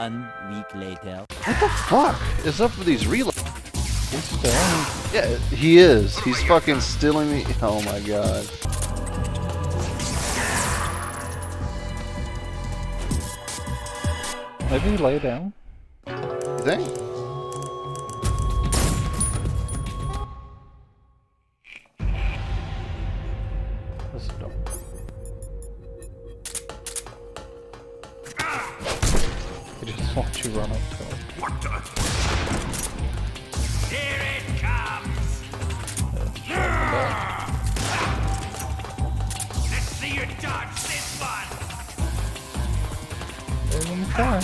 1 week later. What the fuck is up with these reloads? He's stealing. Yeah, he is. He's fucking stealing me. Oh my god. Maybe lay down. You think? This is dumb. He just wants you run up to him. What the? Here it comes! Let's see you dodge this one! Let him try.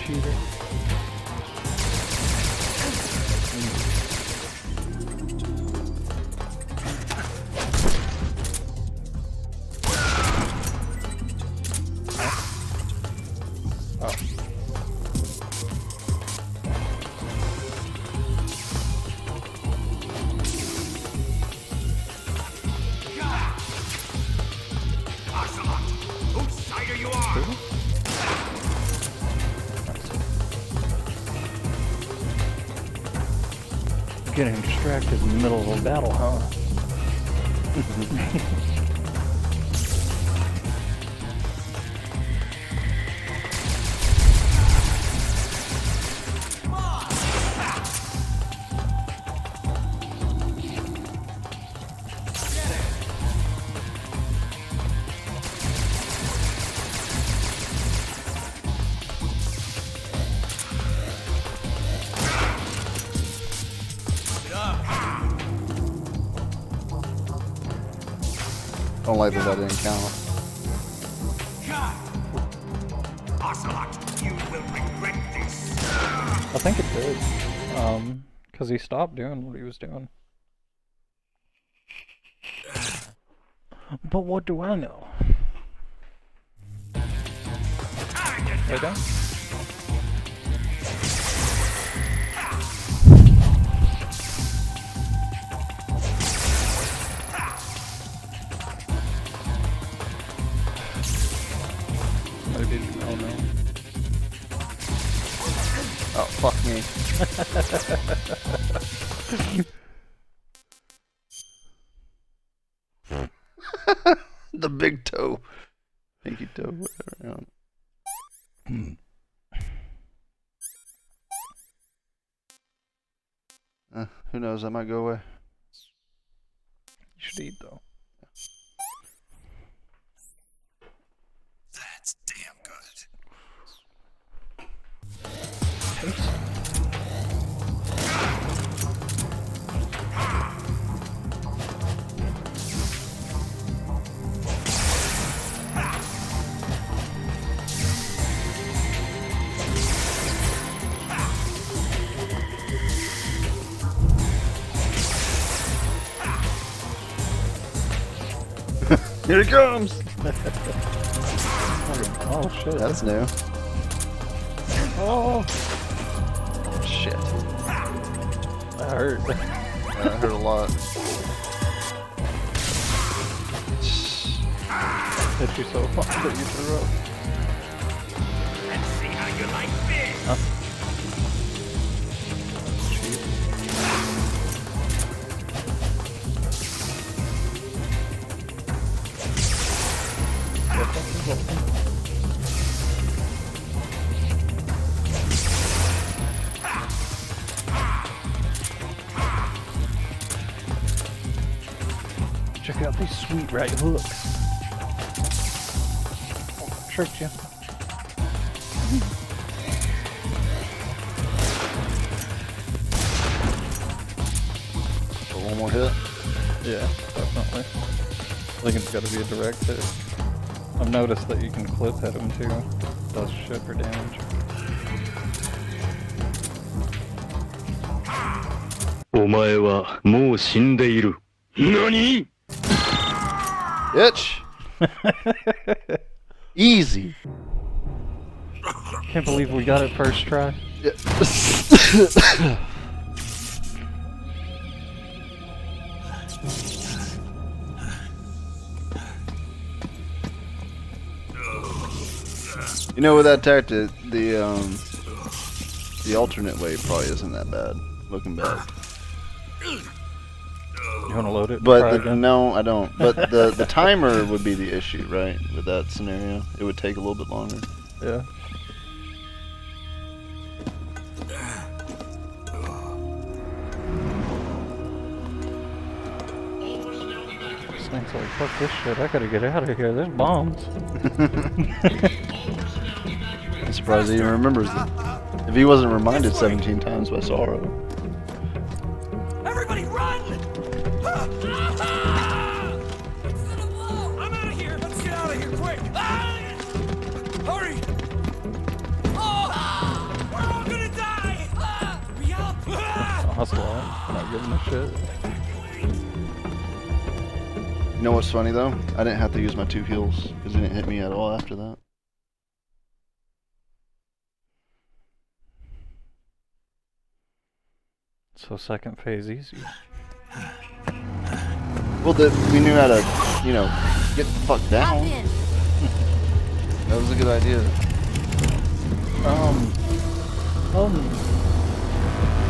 Cheater. Ocelot! Whose side are you on? Getting distracted in the middle of a battle, huh? Don't like that didn't count. Ocelot, you will regret this. I think it did. Because he stopped doing what he was doing. But what do I know? Lay down. Maybe, oh no. Oh, fuck me. The big toe. Pinky toe, whatever. Who knows, I might go away. You should eat though. That's damn good. Taste. Here it comes! Oh shit. That's new. Oh Shit. that hurt. Yeah, that hurt a lot. Hit you so hard that you threw up. Let's see how you like this. Huh? Cheap. Check out these sweet right hooks. Tricked you. So one more hit. Yeah, definitely. I think it's got to be a direct hit. I've noticed that you can clip hit him too. Does shit for damage. お前はもう死んでいる。何? Bitch. Easy. Can't believe we got it first try. Yeah. You know, with that tactic, the alternate way probably isn't that bad. Looking back. You wanna load it? But no, I don't. But the timer would be the issue, right? With that scenario, it would take a little bit longer. Yeah. Snake's like, fuck this shit, I gotta get out of here, there's bombs. I'm surprised he even remembers them. If he wasn't reminded 17 times by Sorrow. Everybody run! I'm out of here! Let's get out of here, quick! Hurry! We're all gonna die! Hurry up! Hustle on, not giving a shit. You know what's funny though? I didn't have to use my 2 heals because he didn't hit me at all after that. So second phase easy. Well, we knew how to, you know, get the fuck down. That was a good idea.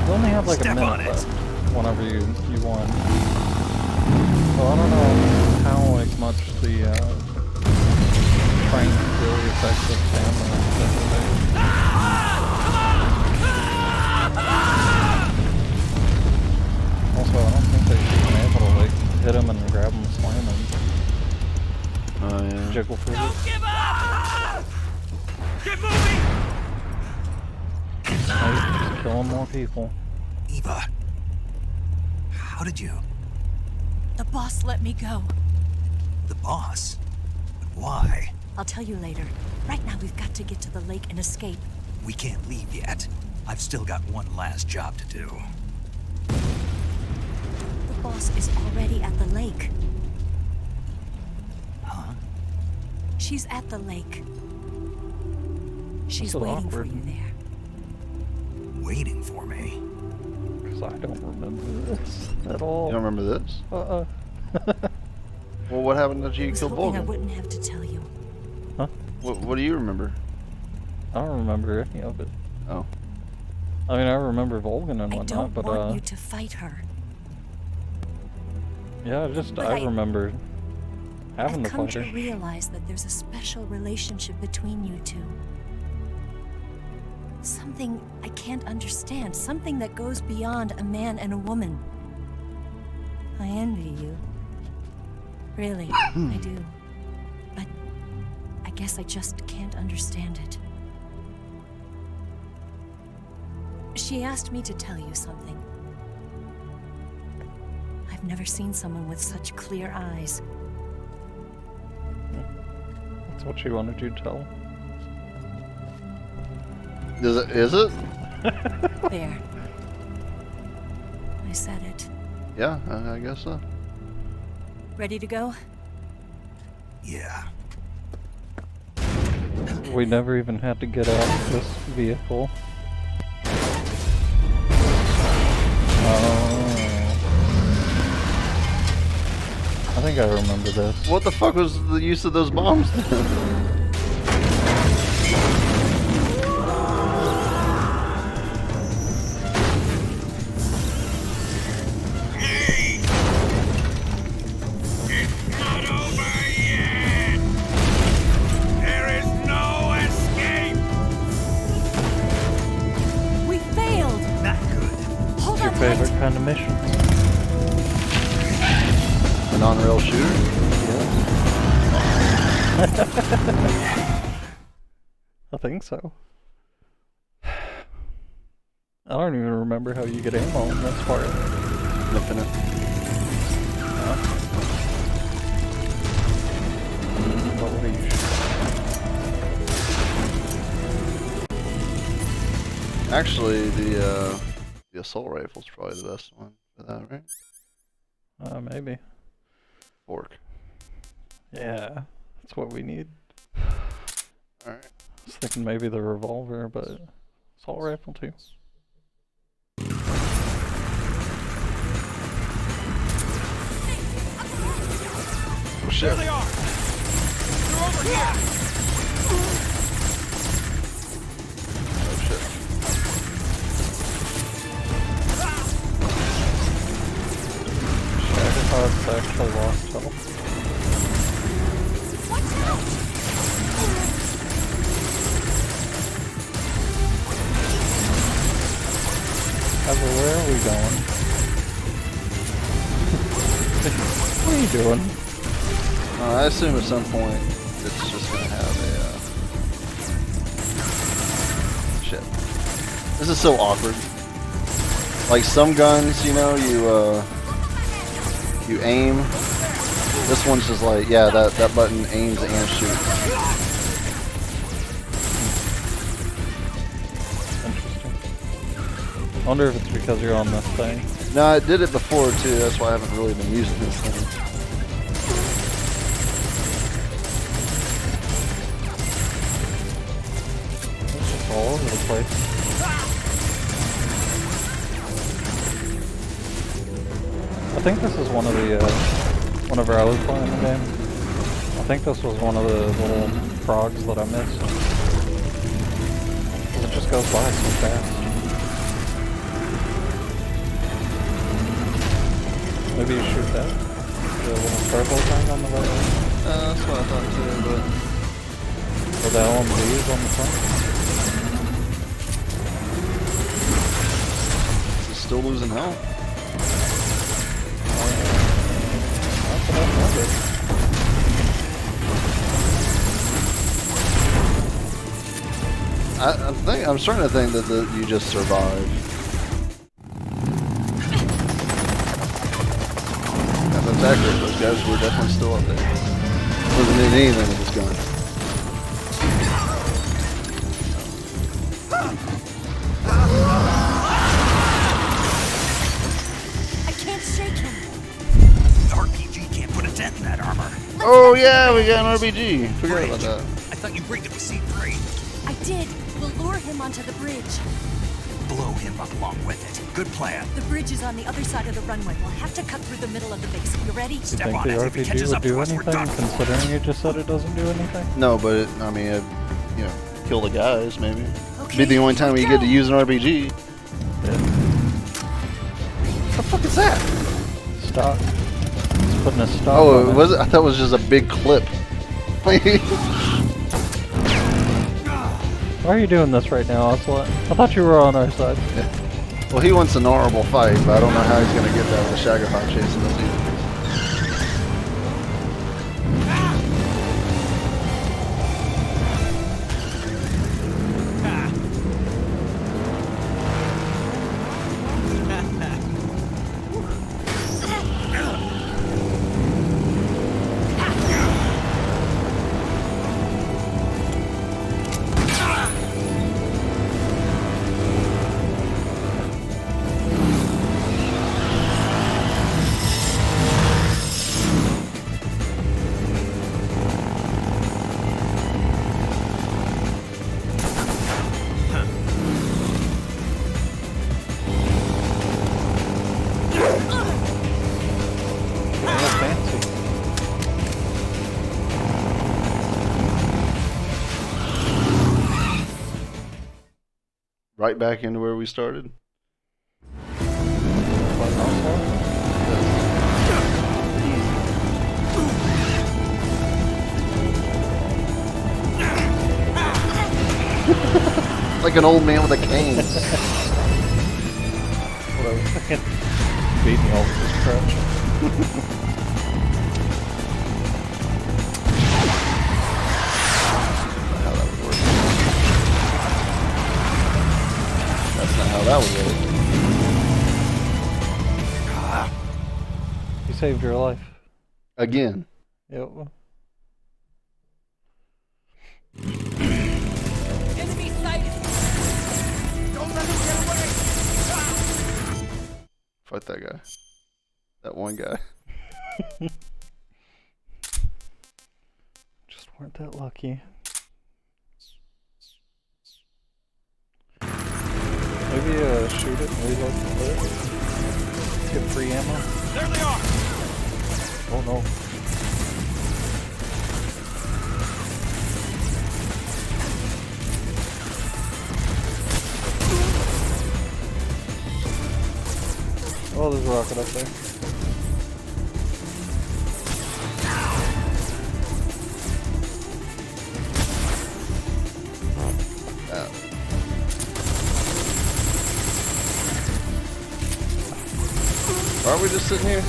You only have like a minute left whenever you won. So I don't know how like much the train really affects the stamina. Also, I don't think they've been able to like hit him and grab him and slam him. Oh yeah. Jiggle through it. Don't give up! Get moving! Just killing more people. Eva, how did you? The boss let me go. The boss? But why? I'll tell you later. Right now we've got to get to the lake and escape. We can't leave yet. I've still got one last job to do. The boss is already at the lake. Huh? She's at the lake. She's so waiting for awkward. you there. Waiting for me? Because I don't remember this at all. You don't remember this? Uh-uh. Well, what happened after I you was killed hoping I Bolgan? wouldn't have to tell you. Huh? What do you remember? I don't remember any of it. Oh. I mean, I remember Volgan and I whatnot, don't but want you to fight her. yeah, But I remember I've having to come fight to her. realize that there's a special relationship between you two. Something I can't understand. Something that goes beyond a man and a woman. I envy you. Really, I do. But I guess I just can't understand it. She asked me to tell you something. I've never seen someone with such clear eyes. That's what she wanted you to tell. Is it? There. I said it. Yeah, I guess so. Ready to go? Yeah. We never even had to get out of this vehicle. I think I remember this. What the fuck was the use of those bombs then? Not over yet! There is no escape! We failed! Not good. Hold Your on favorite tight! kind of mission? An on-rail shooter? I think so. I don't even remember how you get ammo in this part. Infinite. What way you shoot? Actually, the assault rifle's probably the best one. with that, right? Maybe. Fork. Yeah, that's what we need. Alright. I was thinking maybe the revolver, but assault rifle too. Oh shit. There they are! They're over here! Oh shit. Shaggerhod's actually lost health. Where are we going? What are you doing? I assume at some point it's just gonna have a shit. This is so awkward. Like some guns, you know, you aim. This one's just like, yeah, that button aims and shoots. I wonder if it's because you're on this thing. No, I did it before too, that's why I haven't really been using this thing. It's just all over the place. I think this is one of the, whenever I was playing the game, I think this was one of the little frogs that I missed. 'Cause it just goes by so fast. Maybe you shoot that? The little purple thing on the right? That's what I thought too, but... Or the LMGs on the front? He's still losing health. That's what I wondered. I'm starting to think that you just survived. If that's accurate, those guys were definitely still up there. Wasn't in anything with this gun. I can't shake him. The RPG can't put a dent in that armor. Oh yeah, we got an RPG. Forgot about that. I thought you rigged it with C3. I did. We'll lure him onto the bridge. Blow him up along with it. Good plan. The bridge is on the other side of the runway. We'll have to cut through the middle of the base. You ready? Do you Step think on the it. If he RPG catches would up do to us, we're anything, done. considering you just said it doesn't do anything? No, but it, I mean, you know, kill the guys maybe. Okay. Be the only time you get to use an RPG. Yeah. What the fuck is that? Stop. It's putting a stop Oh, on it. was it? I thought it was just a big clip. Why are you doing this right now, Ocelot? I thought you were on our side. Well, he wants an honorable fight, but I don't know how he's gonna get that with Shaggerhot chasing us either. Right back into where we started. Like an old man with a cane. What I was thinking. Beating over his crutch. How that would work. That's not how that would work. You saved your life. Again. Yep. Enemy sighted! Don't let him get away! Fuck that guy. That one guy. Just weren't that lucky. Maybe shoot it and reload the clip. Get free ammo. There they are! Oh no. Oh, there's a rocket up there. Why are we just sitting here?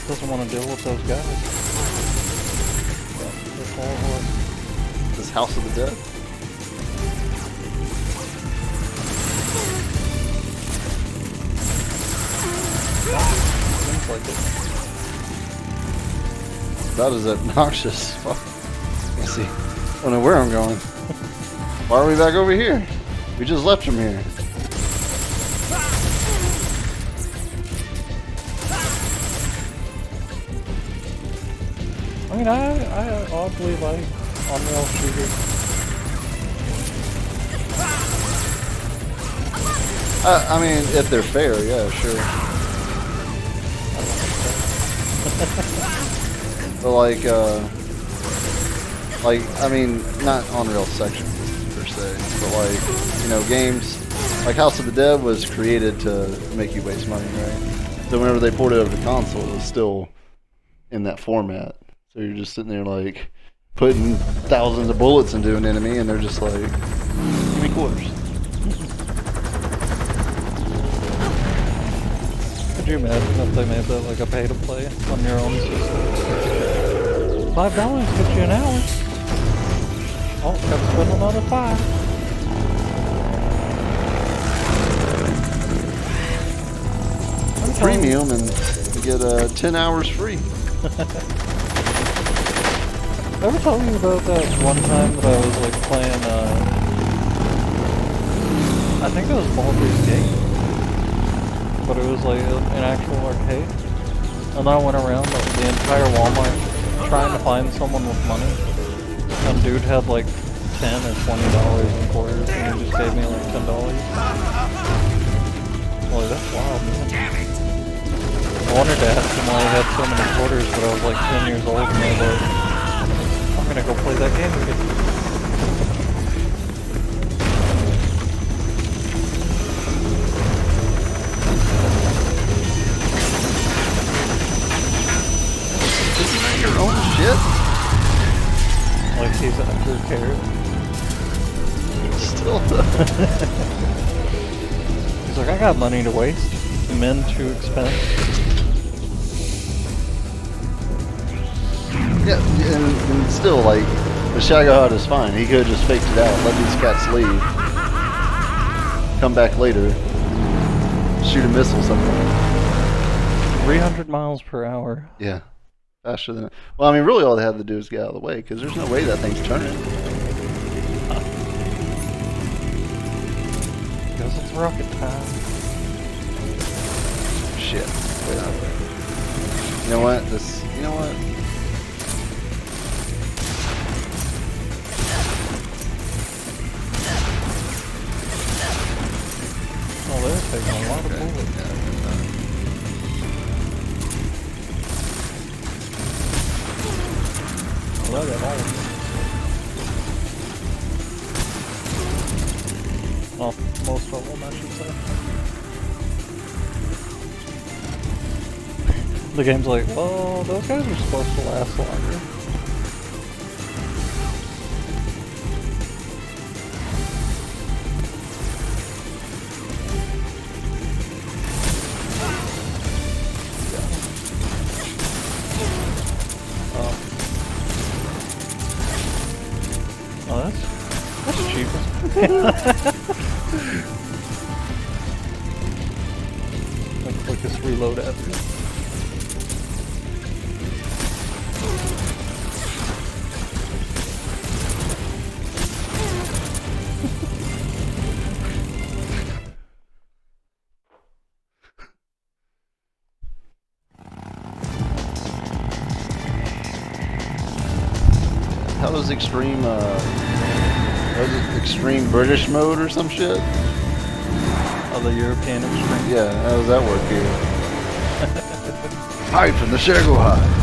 Doesn't want to deal with those guys. This whole horde. This House of the Dead? Seems like it. About as obnoxious. Fuck. Let's see. I don't know where I'm going. Why are we back over here? We just left from here. I mean, I oddly like on-rail shooters. I mean, if they're fair, yeah, sure. But I mean, not on-rail sections per se, but like, you know, games like House of the Dead was created to make you waste money, right? So whenever they ported it over to console, it was still in that format. So you're just sitting there like putting thousands of bullets into an enemy, and they're just like, give me quarters. Could you imagine if they made that like a pay-to-play on your own system? $5 gets you an hour. Oh, gotta spend another $5. Premium, and you get 10 hours free. Ever tell you about that one time that I was like playing, I think it was Baldur's Gate, but it was like an actual arcade, and I went around like, the entire Walmart trying to find someone with money, and dude had like $10 or $20 in quarters, and he just gave me like $10. Well, that's wild, man. I wanted to ask him why he had so many quarters, but I was like 10 years old, and I was like, I'm gonna go play that game again. Isn't that your own shit? Like he's undercared. Still He's like, I got money to waste, men to expend. Yeah, and still, like, the Shago Hut is fine. He could have just faked it out, let these cats leave, come back later, shoot a missile somewhere. 300 miles per hour. Yeah, faster than. Well, I mean, really, all they have to do is get out of the way, because there's no way that thing's turning. Because it's rocket time. Shit, way out there. You know what? You know what? Oh, they're taking a lot of bullets. Well, they got all of them. Well, most of them, I should say. The game's like, oh, those guys are supposed to last longer. Oh, that's cheaper. Like quickest reload ever. how does extreme what is it, extreme British mode or some shit? Oh, the European extreme. Yeah, how does that work here? Hide from the Shago High.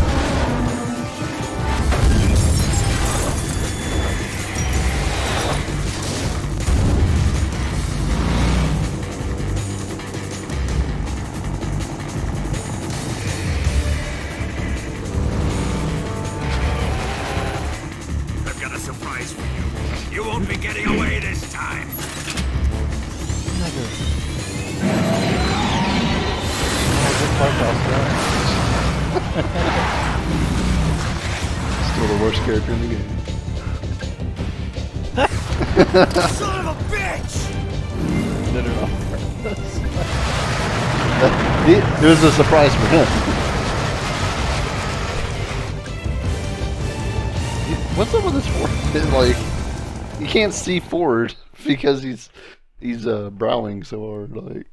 I've got a surprise for you. You won't be getting away this time. Still the worst character in the game. Son of a bitch! Did it on purpose. It was a surprise for him. What's up with this forward? Like, you can't see forward because he's browling so hard. Like,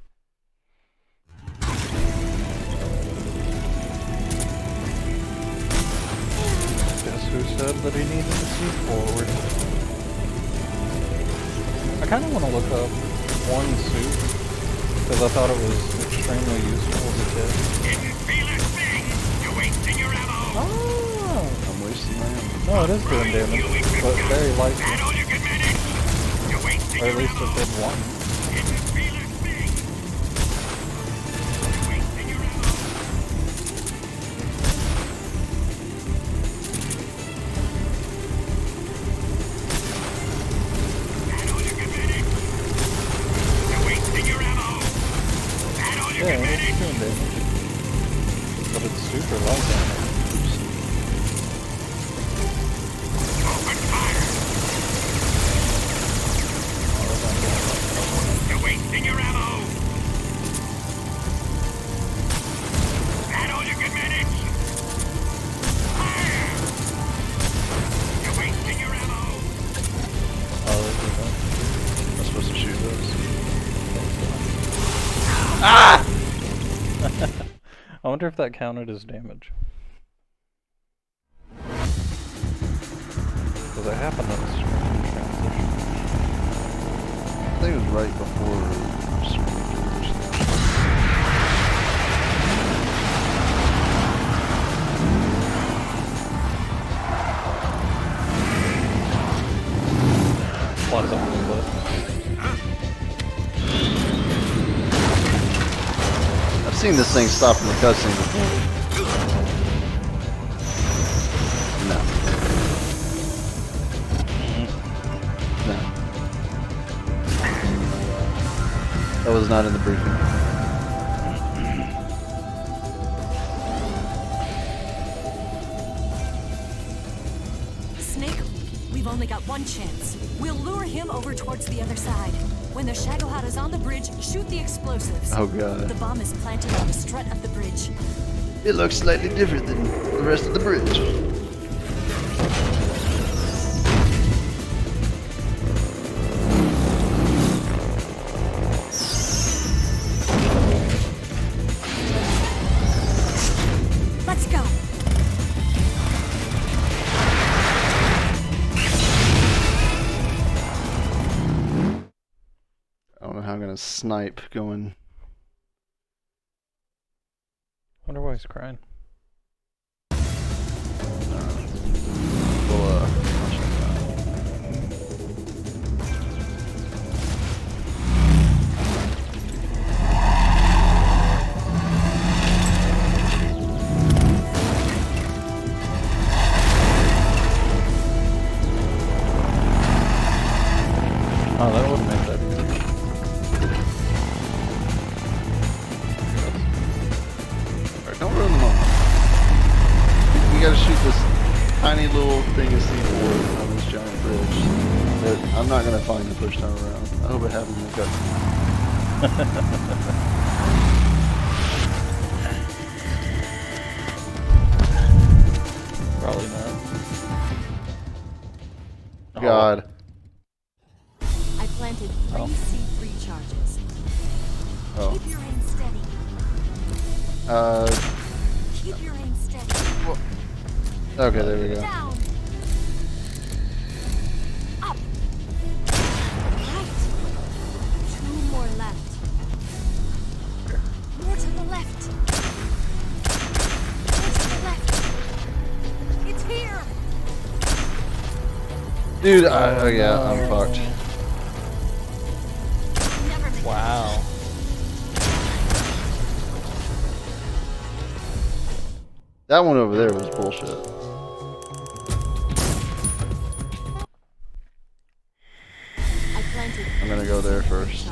Guess who said that he needed to see forward? I kind of want to look up one suit because I thought it was extremely useful as a kid. Didn't feel a thing! You're wasting your ammo! Oh! I'm wasting my ammo. No, it is doing damage, but very That lightly. all you can manage? You're wasting Or at your least it ammo! did one. Didn't feel a thing! You're wasting your ammo! That all you can manage? You're wasting your ammo! That all you Yeah, can it's manage? doing damage. But it's super light damage. Open fire! You're wasting your ammo! That all you can manage? Fire! You're wasting your ammo! Oh, this is fun. I'm supposed to shoot those. I wonder if that counted as damage. Because it happened in a strange transition. I think it was right before screen transition. Flies off the cliff. I've seen this thing stop in the cutscene before. No. No. That was not in the briefing. Snake, we've only got one chance. We'll lure him over towards the other side. When the Shagohod is on the bridge, shoot the explosives. Oh god. The bomb is planted on the strut of the bridge. It looks slightly different than the rest of the bridge. Let's go. I don't know how I'm gonna snipe going. Wonder why he's crying. Well, I'll check it out. Oh, that would make that easy. Alright, don't ruin the moment. We gotta shoot this tiny little thing of C4 on this giant bridge that I'm not gonna find the first time around. I hope it happens in the cutscene. Probably not. God. I planted 3 C3 charges. Oh. Keep your aim steady. Keep your aim steady. Okay, there we go. Down. Dude, yeah, I'm fucked. Wow. That one over there was bullshit. I'm gonna go there first.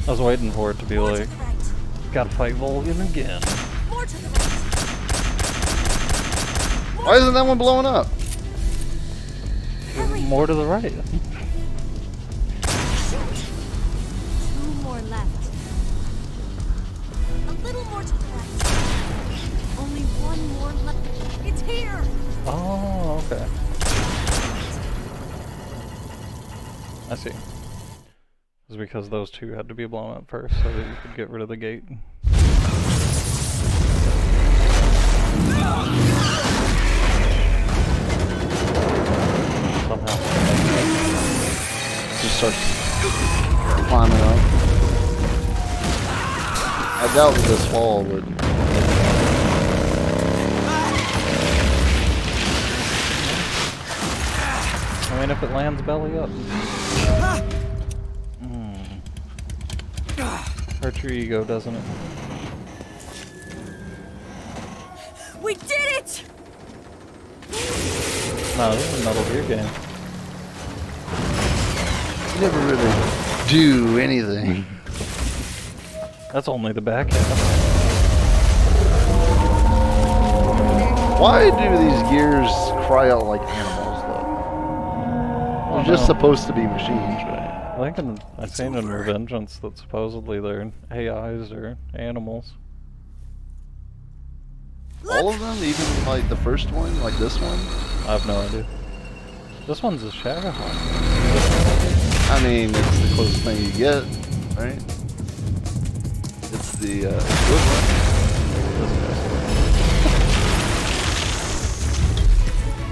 I was waiting for it to be like, gotta fight Volgan again. Why isn't that one blowing up? More to the right. 2 more left. A little more to the right. Only 1 more left. It's here. Oh, okay. I see. It's because those two had to be blown up first so that you could get rid of the gate. Somehow. Just starts climbing up. I doubt that this wall would. I mean, if it lands belly up. Hurts your ego, doesn't it? We did it! No, this is a Metal Gear game. You never really do anything. That's only the back half. Why do these gears cry out like animals, though? They're just supposed to be machines, right? I think I've seen in Revengeance that supposedly they're AIs or animals. All of them? Even like the first one? Like this one? I have no idea. This one's a Shadow Hunt. I mean, it's the closest thing you get, right? It's the equivalent.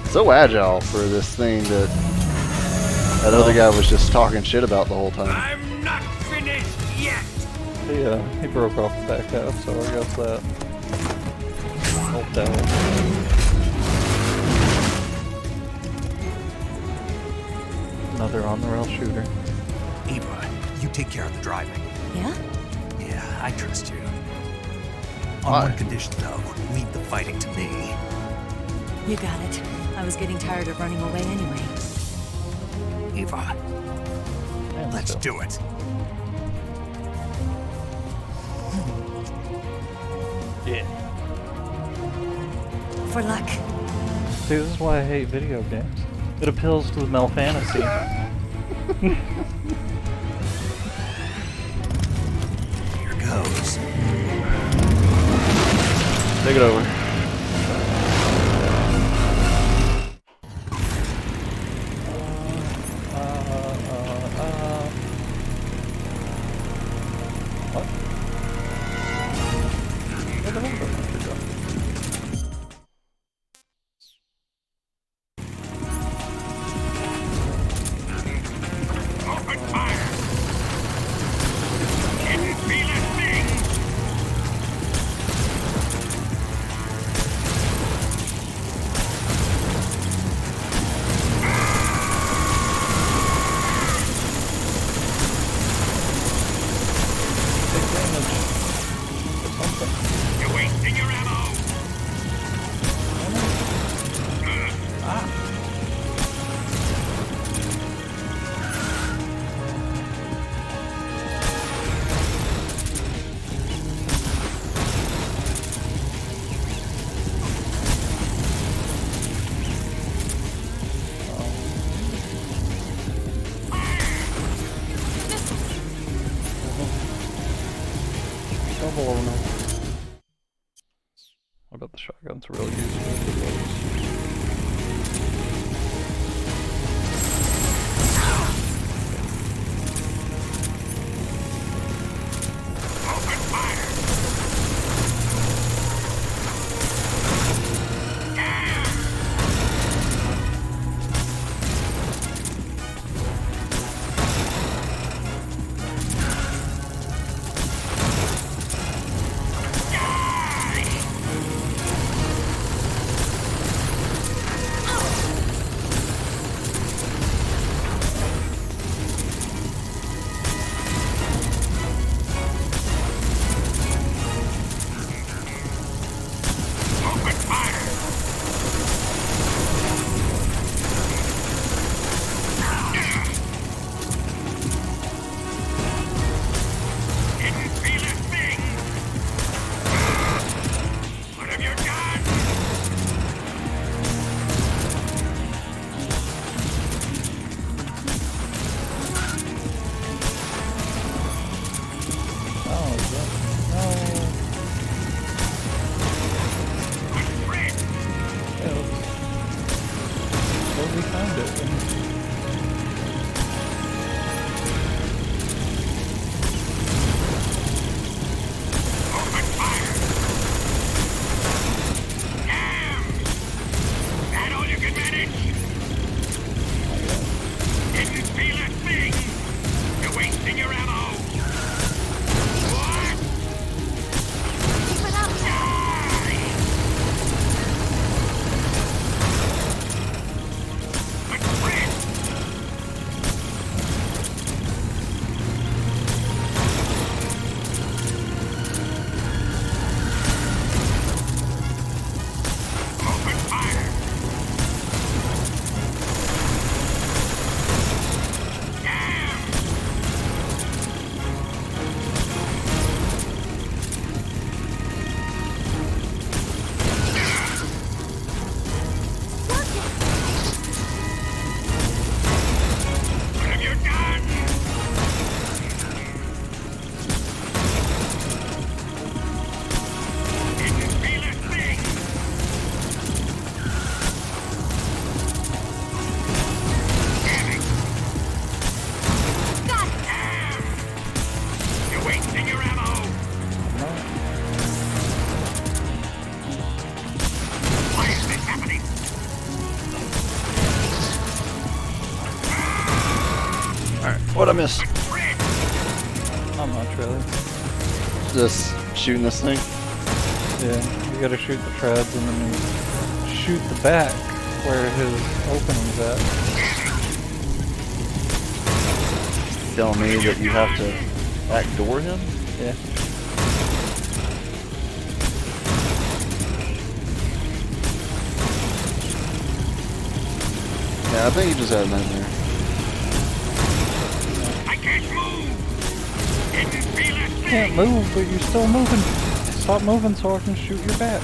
So agile for this thing that that other guy was just talking shit about the whole time. I'm not finished yet. He broke off the back half, so I guess that helped out. Another on-the-rail shooter. Eva, you take care of the driving. Yeah? Yeah, I trust you. On Why? one condition, though, leave the fighting to me. You got it. I was getting tired of running away anyway. Eva, And let's still. do it. Yeah. For luck. See, this is why I hate video games. It appeals to the male fantasy. Here goes. Take it over. What? Where the hell did that go? Open fire. Didn't feel a thing. Take damage. Or something. You're wasting your ammo. Double or no? I bet the shotgun's really useful for those. we found it. Open fire! Damn! That all you can manage? Didn't feel a thing! You're wasting your ammo! What? Keep it up. Die! But Fred! Open fire! Damn! What have you done? Didn't feel a thing! Damn it! Got it. Damn! You're wasting your ammo! Why is this happening? Alright, what'd I miss? Fred! Not much, really. Just shooting this thing. Yeah, you gotta shoot the treads and then you shoot the back where his opening's at. Telling me that you have to backdoor him? Yeah. Yeah, I think he just had a nightmare. I can't move! Didn't feel a thing! Can't move, but you're still moving. Stop moving so I can shoot your back.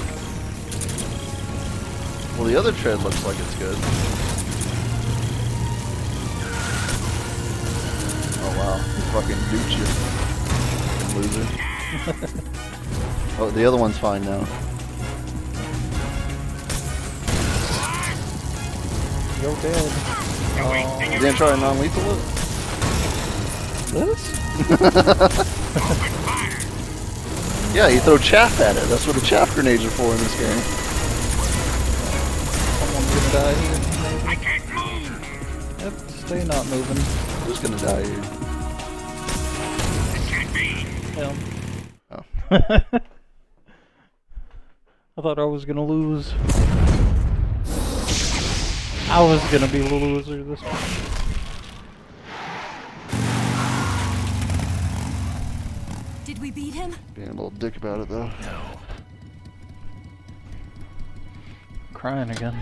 Well, the other tread looks like it's good. Oh wow, he fucking duped you. Loser. Oh, the other one's fine now. You're dead. You're wasting You your gonna try a non-lethal it? This? open fire! Yeah, you throw chaff at it. That's what the chaff grenades are for in this game. Someone's gonna die here. I can't move! Yep, stay not moving. Who's gonna die here? It can't be! Him. Oh. I thought I was gonna lose. I was gonna be the loser this time. Did we beat him? Being a little dick about it though. Crying again.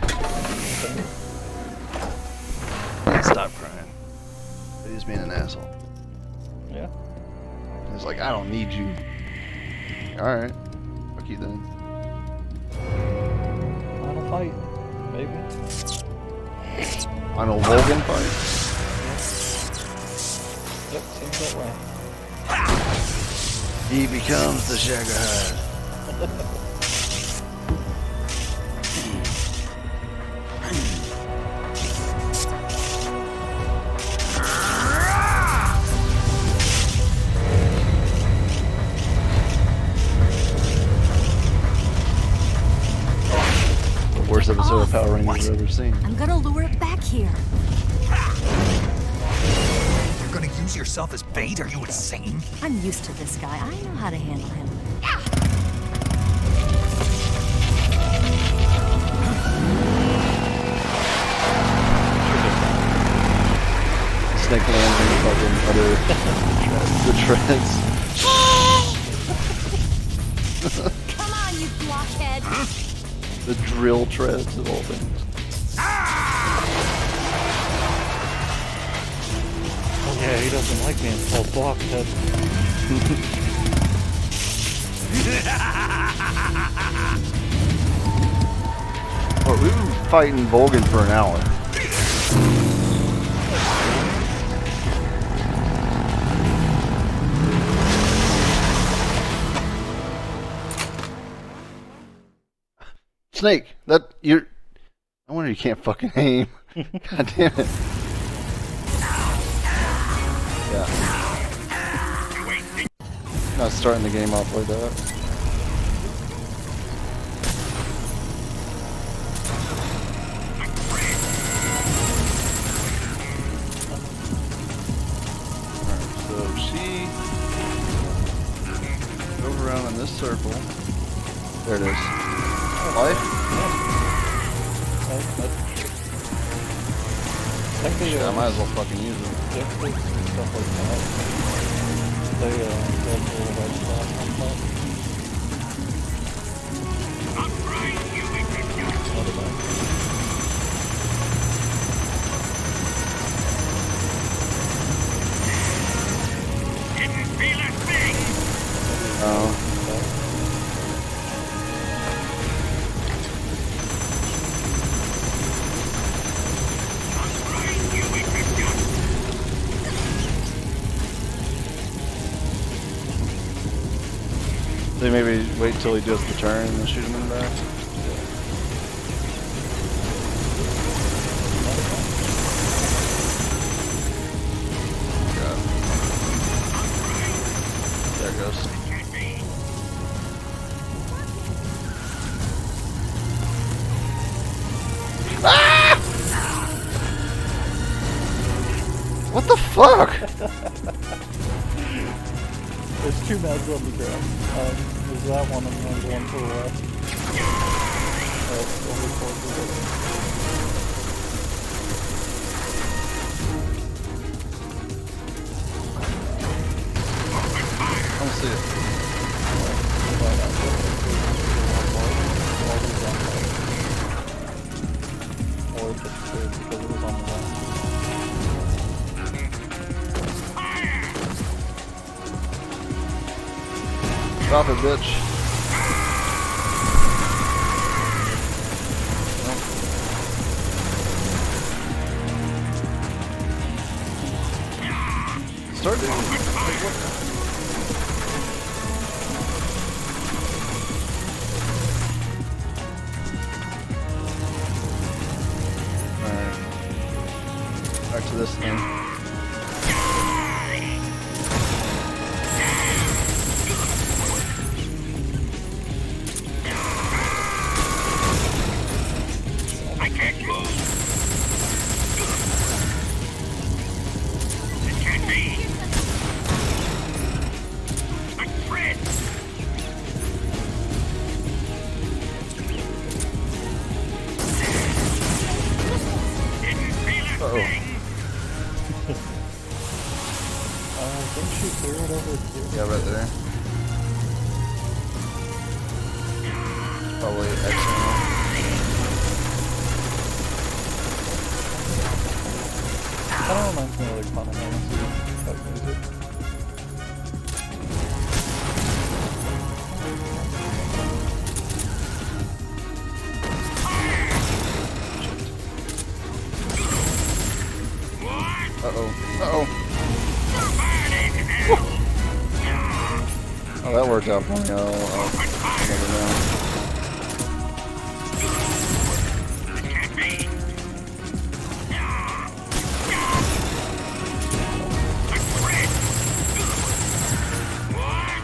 Stop crying. He's being an asshole. Yeah. He's like, I don't need you. Alright. Fuck you then. Final fight. Maybe. Final Logan fight? Yep, seems that way. He becomes the Shaggerhead. The worst episode of Power Rangers I've ever seen. I'm gonna lure it back here. You're gonna use yourself as bait? Are you insane? I'm used to this guy. I know how to handle him. Snake lands in the fucking other the treads. Come on, you blockhead. The drill treads of all things. Oh yeah, he doesn't like being called blockhead. Well, we were fighting Volgan for an hour. Snake, that you're. I wonder you can't fucking aim. God damn it. Yeah. Not starting the game off like that. Alright, so she goes around in this circle. There it is. Life? I think Yeah, I might as well fucking use it. Stuff like that. They have a little red spot on top. Not a bad. Didn't feel a thing. Oh. They maybe wait till he does the turn and then shoot him in the back. God. There it goes. Ah! What the fuck? There's two meds on the ground. There's that one and there's one to the left. Over towards the river. I don't see it. Or if it's good because it was on the left. Stop it, bitch. Start doing it. Alright. Back to this thing. I can't move. It can't be. A threat. Didn't feel a thing. I think she threw it over here. Yeah, right there. Probably external. Kind of reminds me of like Final Fantasy type music. Uh-oh. Uh-oh. Oh, that worked out for me. I'll never know. It can't be. A threat. What?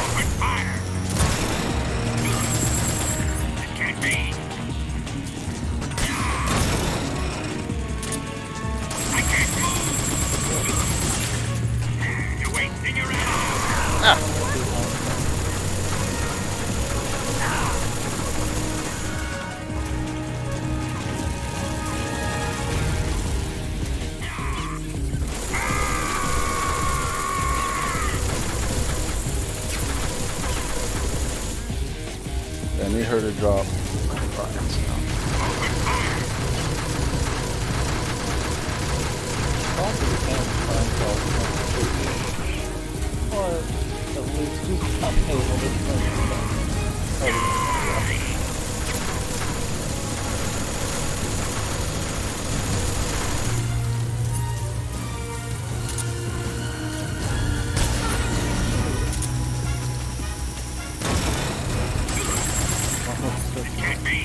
Open fire. It can't be. I can't move. You're wasting your ammo. I need her to drop rockets now. Probably can't find problems. Or at least he's not able to find stuff.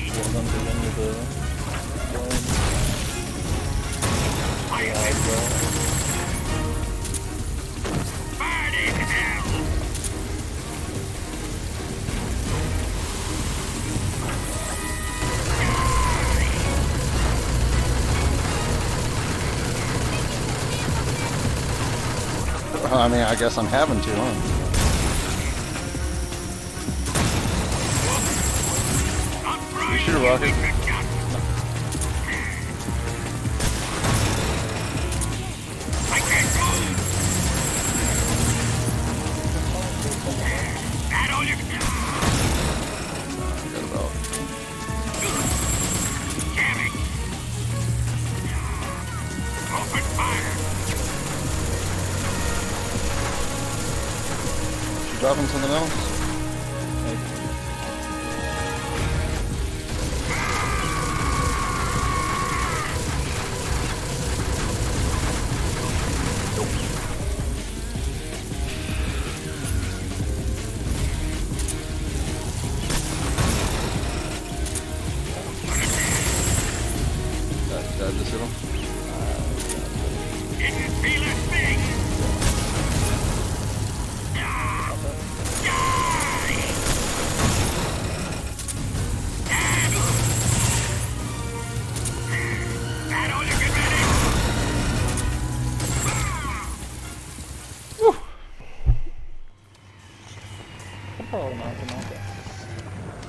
Well, then the end of the live though. Burn in hell! I mean, I guess I'm having to, huh? You shoot a rocket. I can't move! That all you can do? Forgot about. Jamming! Open fire! You dropping something else? Did I just hit him? Didn't feel a thing! That all you can manage? I'll probably knock him out.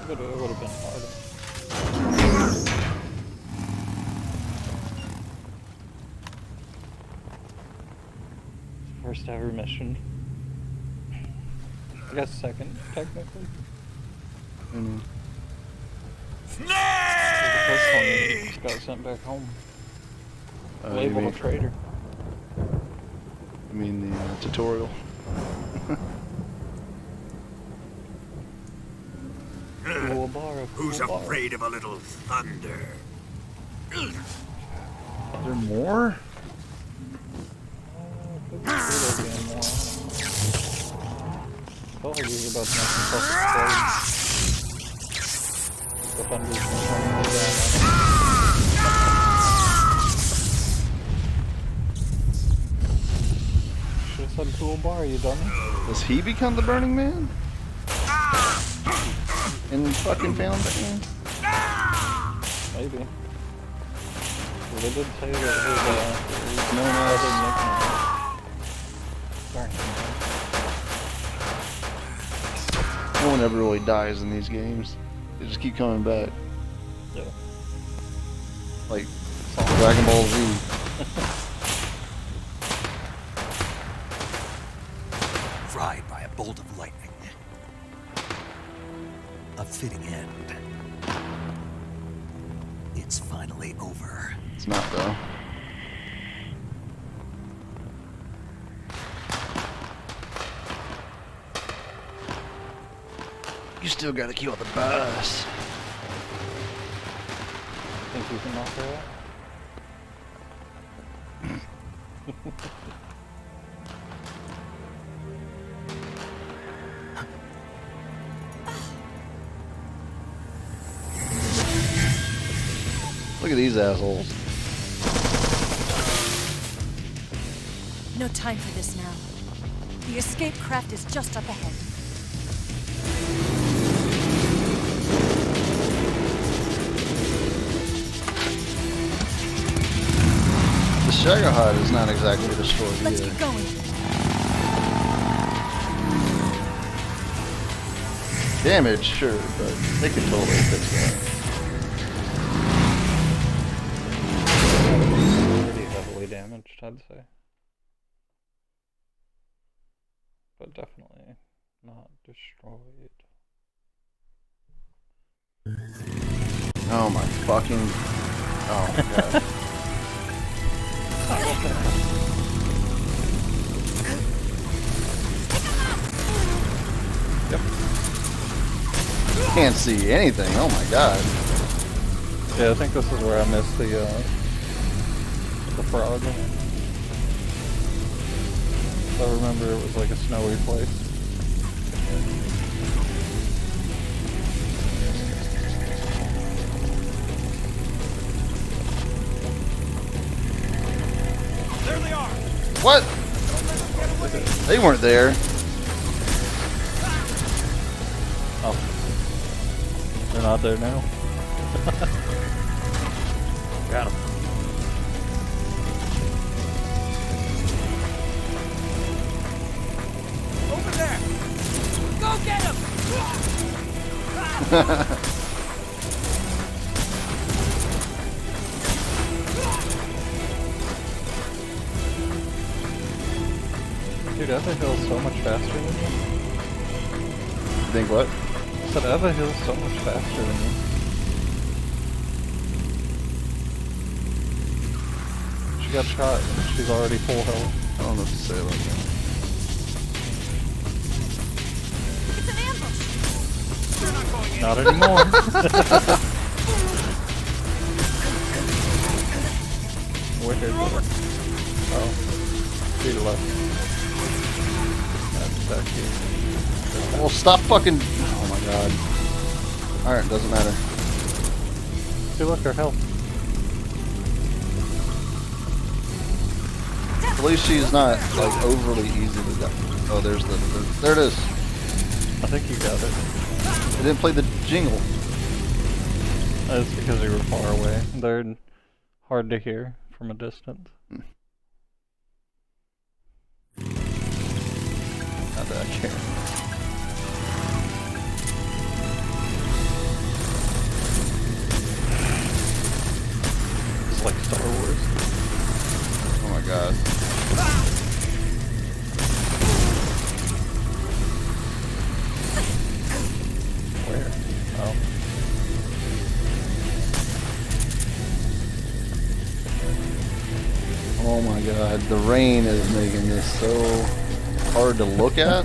It would have been hard. First ever mission. I guess second, technically. Mm. The first one just got sent back home. You Labeled a mean, traitor. I mean the tutorial. Cool bar, Who's cool bar. afraid of a little thunder? Is there more? Could be Pluto being more. Felt like he was about to make himself explode. The thunder's been coming down. Should've said cool bar, you dummy. Does he become the Burning Man? In fucking Found Band? Maybe. Well, they did say that his Known other as. nickname. No one ever really dies in these games. They just keep coming back. Yeah. Like Dragon Ball Z. Fried by a bolt of lightning. A fitting end. It's finally over. It's not though. You still gotta kill the boss. Think you can knock her out? Look at these assholes. No time for this now. The escape craft is just up ahead. The Shagahide is not exactly destroyed Let's either. get going. Damage, sure, but they could totally fix that. Pretty heavily damaged, I'd say. But definitely not destroyed. Oh my fucking... Oh my god. Yep. Can't see anything, oh my god. Yeah, I think this is where I missed the frog. I remember it was like a snowy place. What? They weren't there. Oh. They're not there now. Got him. Over there! Go get him! Dude, Eva heals so much faster than you. You think what? I said Eva heals so much faster than you. She got shot and she's already full health. I don't know what to say about that. It's an ambush! You're not going in. Not anymore. Where is it? Oh. To the left. That's back here. Well, stop fucking. Oh my god. Alright, doesn't matter. See, look, her health. At least she's not like overly easy to get. Oh, there's the. There it is. I think you got it. It didn't play the jingle. That's because you were far away. They're hard to hear from a distance. Not that I care. It's like Star Wars. Oh my god. Where? Oh. Oh my god. The rain is making this so hard to look at.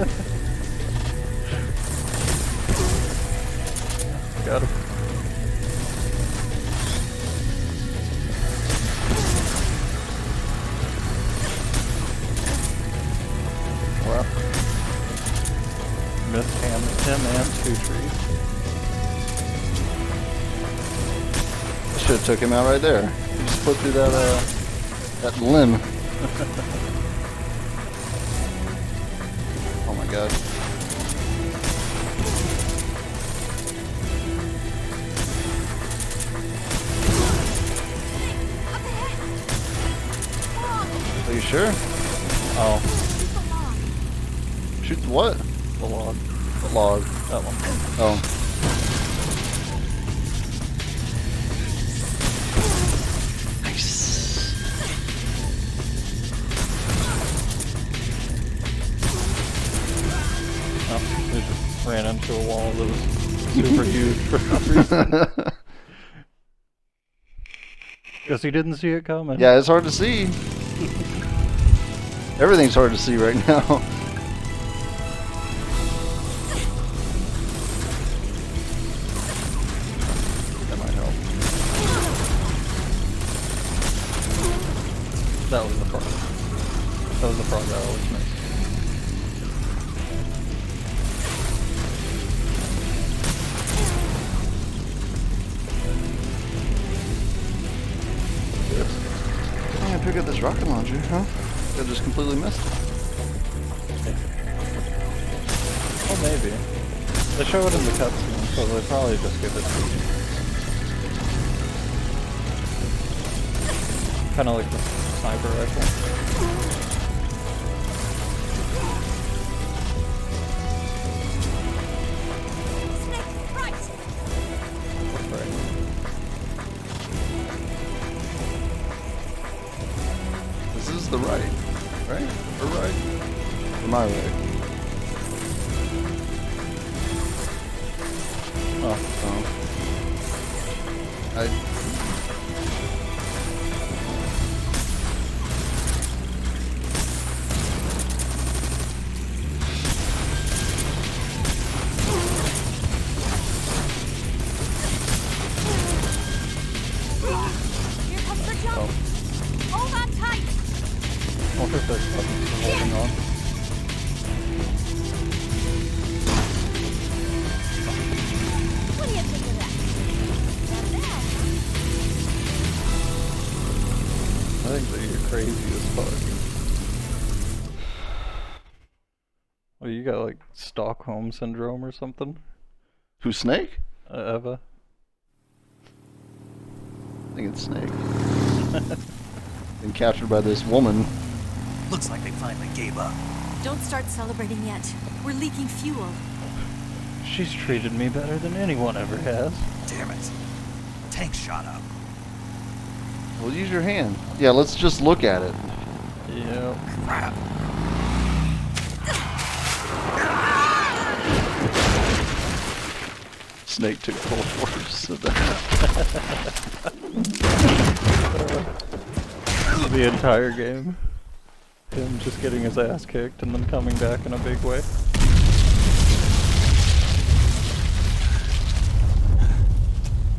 Got him. Well, missed him and 2 trees. Should have took him out right there. He just put through that that limb. Oh my god. Are you sure? Oh, Shoot the what? the log. The log. That one. Oh. Oh, we just ran into a wall that was super huge for some reason. Guess he didn't see it coming. Yeah, it's hard to see. Everything's hard to see right now. That might help. That was the frog. That was the frog I always missed. I'm gonna pick up this rocket launcher, huh? I just completely missed it. Well, maybe. They show it in the cutscene, so they probably just give it to you. Kind of like the sniper rifle. Right. This is the right, right? Or right? Or my right? Oh, I. Here comes the jump. oh. Hold on tight. I wonder if there's buttons for holding on. What do you think of that? Not bad. I think that you're crazy as fuck. you got like Stockholm syndrome or something. Who's Snake? Eva. I think it's Snake. Been captured by this woman. Looks like they finally gave up. Don't start celebrating yet. We're leaking fuel. She's treated me better than anyone ever has. Damn it. Tank shot up. Well, use your hand. Yeah, let's just look at it. Yep. Crap. Snake took full force of that. The entire game. Him just getting his ass kicked and then coming back in a big way.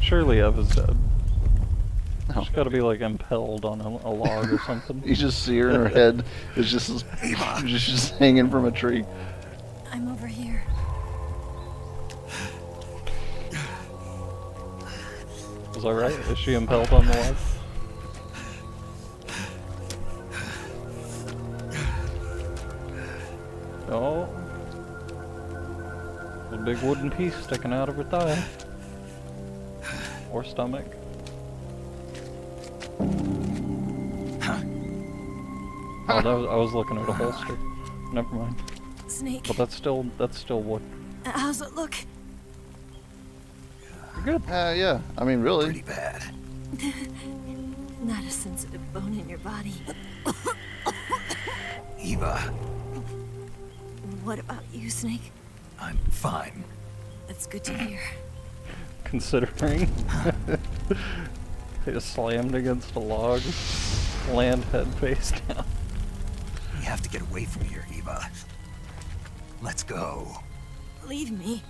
Surely Eva's dead. No. She's gotta be like impaled on a log or something. You just see her and her head is just hanging from a tree. I'm over here. Is that right? Is she impaled on the log? Oh. A big wooden piece sticking out of her thigh. Or stomach. Oh, I was looking at a holster. Never mind. Snake, But that's still wood. how's it look? You're good. Yeah. I mean, really. Pretty bad. Not a sensitive bone in your body. Eva, What about you, Snake? I'm fine. That's good to hear. Considering they just slammed against a log, land head face down. We have to get away from here, Eva. Let's go. Leave me.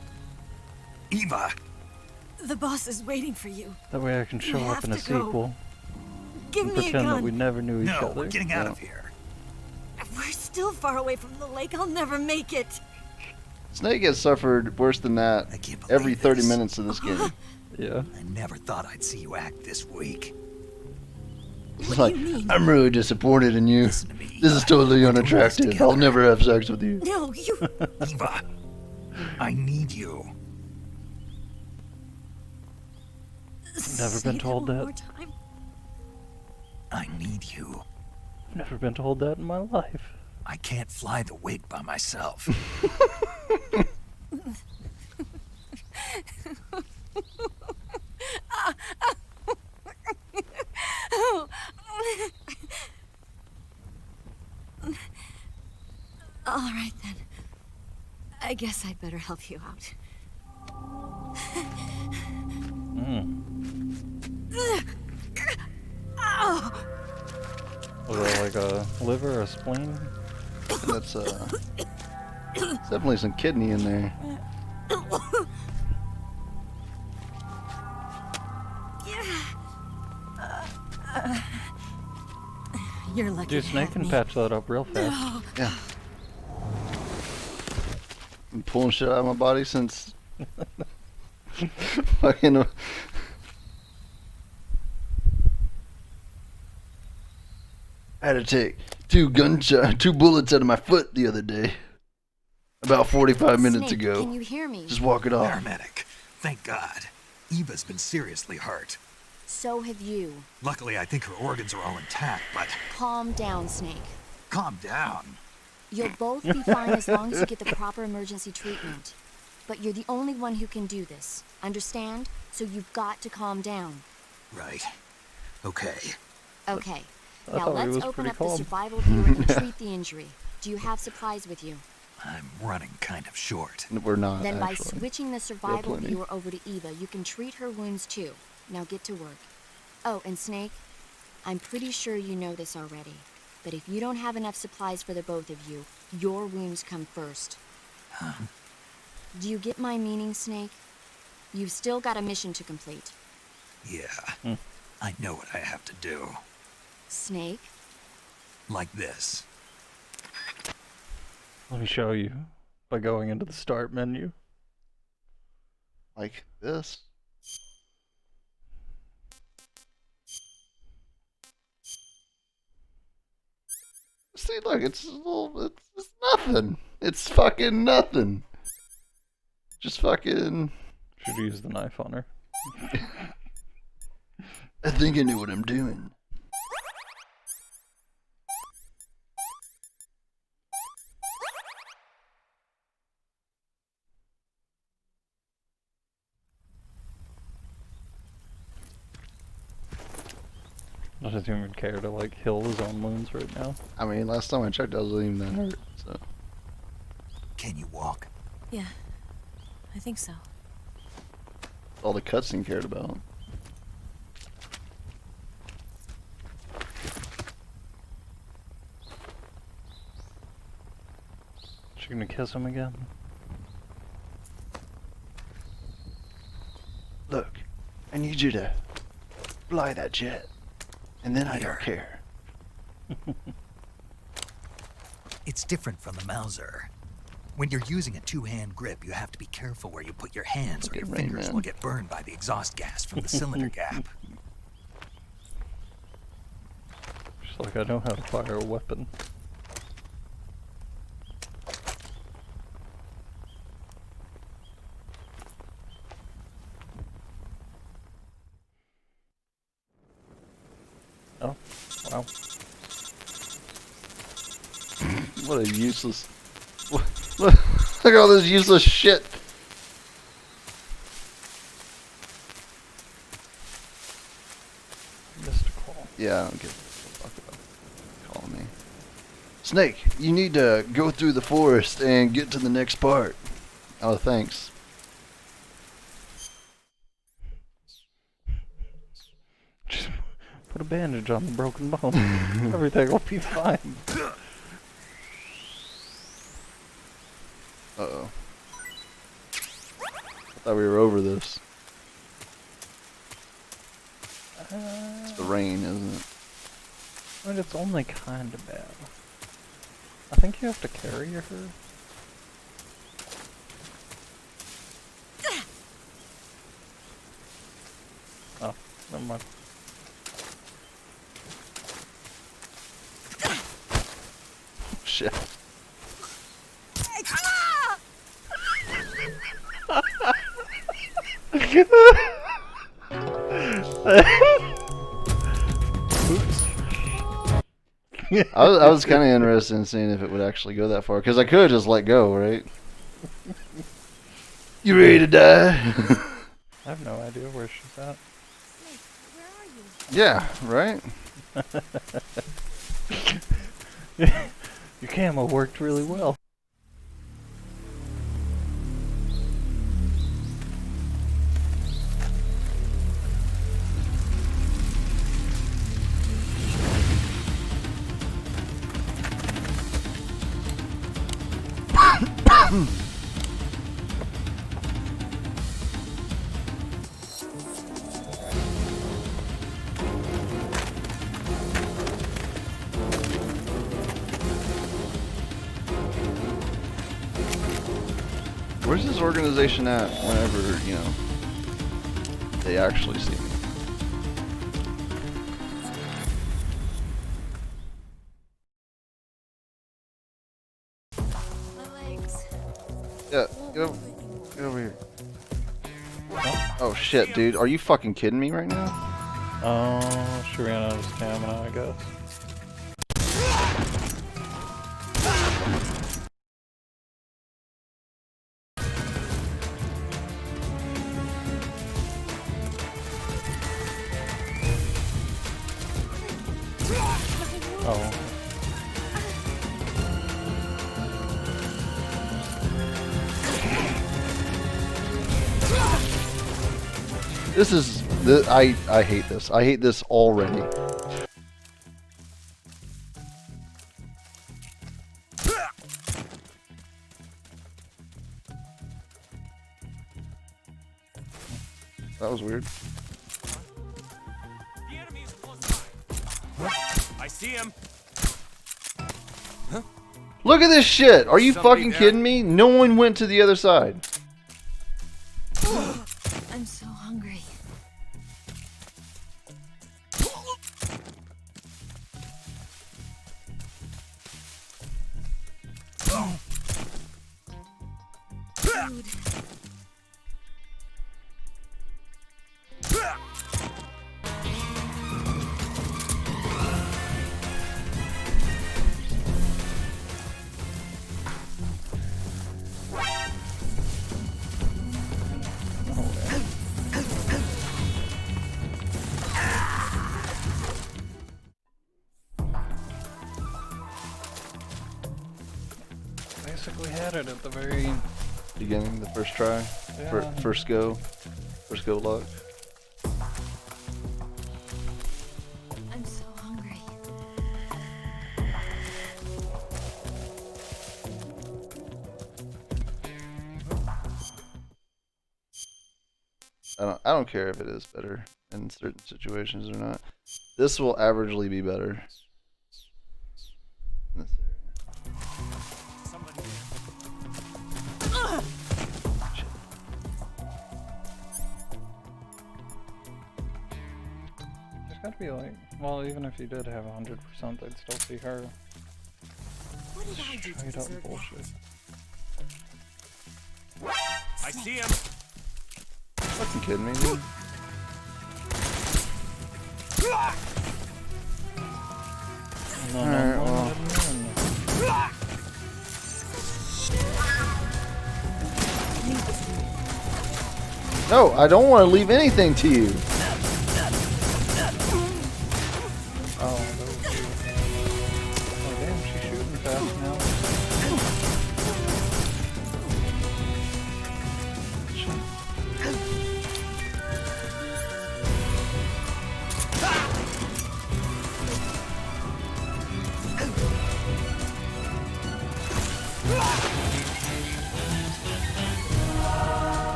Eva! The boss is waiting for you. That way I can show We up in a have to go. sequel Give and me a pretend that we gun. never knew each No, other. we're getting out of here. We're still far away from the lake. I'll never make it. Snake has suffered worse than that I can't believe every 30 this. minutes of this game. Yeah. I never thought I'd see you act this weak. It's What like, do you mean? I'm really disappointed in you. Listen to me. This is totally We're doing this unattractive. together. I'll never have sex with you. No, you. Eva, I need you. Never been told one that. more time. I need you. I've never been told that in my life. I can't fly the wig by myself. All right then. I guess I'd better help you out. Was it like a liver or a spleen? That's definitely some kidney in there. You're lucky. Dude, to Snake have can me. patch that up real fast. Yeah. Been pulling shit out of my body since fucking. I had to take two bullets out of my foot the other day. About 45 minutes Snake, ago. Can you hear me? Just walk it off. Paramedic. Thank God. Eva's been seriously hurt. So have you. Luckily, I think her organs are all intact, but Calm down, Snake. calm down. You'll both be fine as long as you get the proper emergency treatment. But you're the only one who can do this. Understand? So you've got to calm down. Right. Okay. Okay. I Now thought he let's was open pretty up the calm. survival viewer and treat the injury. Do you have supplies with you? I'm running kind of short. We're not, Then by actually. switching the survival plenty. viewer over to Eva, you can treat her wounds too. Now get to work. Oh, and Snake, I'm pretty sure you know this already, but if you don't have enough supplies for the both of you, your wounds come first. Do you get my meaning, Snake? You've still got a mission to complete. Yeah. I know what I have to do. Snake? Like this. Let me show you by going into the start menu. Like this. See, look, it's a little, it's nothing. It's fucking nothing. Just fucking... Should use the knife on her. I think I know what I'm doing. Doesn't even care to like heal his own wounds right now. I mean, last time I checked, I wasn't even that hurt, so... Can you walk? Yeah, I think so. All the cutscene cared about. She gonna kiss him again? Look, I need you to fly that jet, and then I don't care. It's different from the Mauser. When you're using a two-hand grip, you have to be careful where you put your hands, or your Rain fingers Man. will get burned by the exhaust gas from the cylinder gap. She's like, I know how to fire a weapon. Oh, wow. What a useless... Look at all this useless shit. Mystical. Yeah, I don't give a fuck about calling me. Snake, you need to go through the forest and get to the next part. Oh, thanks. Just put a bandage on the broken bone. Everything will be fine. Uh-oh. I thought we were over this. It's the rain, isn't it? I mean, it's only kind of bad. I think you have to carry her. Oh, never mind. Shit. I was kind of interested in seeing if it would actually go that far, because I could just let go, right? You ready to die? I have no idea where she's at. Yeah, right? Your camo worked really well. Where's this organization at whenever, you know, they actually see me? My legs. Yeah, get over here. Oh shit, dude. Are you fucking kidding me right now? Oh, she ran out of stamina, I guess. Oh. This is... I hate this. I hate this already. That was weird. The enemy is close by. I see him. Look at this shit! Are you Somebody fucking there? kidding me? No one went to the other side. I'm so hungry. food. Basically had it at the very Beginning, the first try, Yeah. first go luck. I'm so hungry. I don't care if it is better in certain situations or not. This will averagely be better. In this area. Somebody. There's gotta be like, well, even if you did have 100%, they'd still see her. What did I do to Straight up deserve that? bullshit. I see him. Fucking kidding me, dude? No, Alright, well. No, I don't want to leave anything to you. Oh, those two. Oh, damn, she's shooting fast now.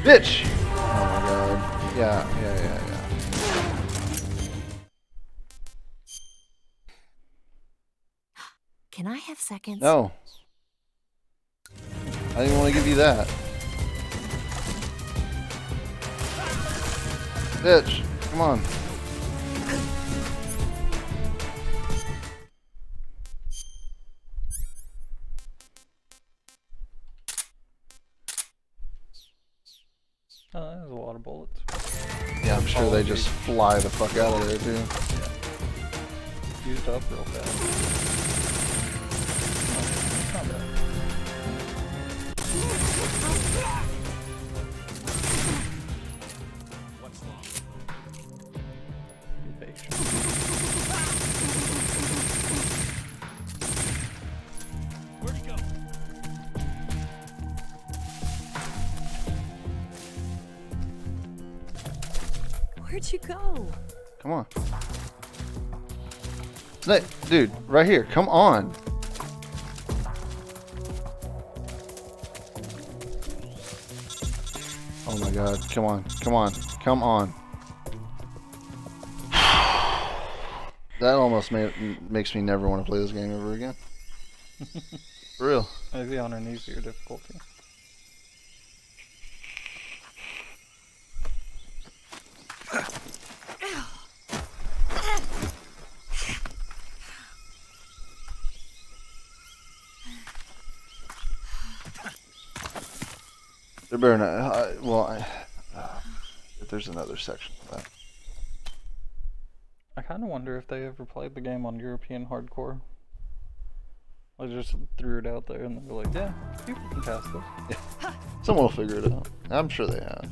Bitch! Oh my god. Yeah. Can I have seconds? No. I didn't want to give you that. Bitch, come on. Oh, that was a lot of bullets. Yeah, I'm sure they just fly the fuck out of there, too. Used up real fast. No, not bad. What's wrong? Be patient. Where'd he go? Where'd you go? Come on. Snake, dude, right here. Come on. Oh my god. Come on. Come on. Come on. That almost makes me never want to play this game ever again. For real. Maybe on an easier difficulty. There better not. If there's another section of that. I kind of wonder if they ever played the game on European hardcore. I just threw it out there and they were like, yeah, people can pass this. Someone will figure it out. I'm sure they have.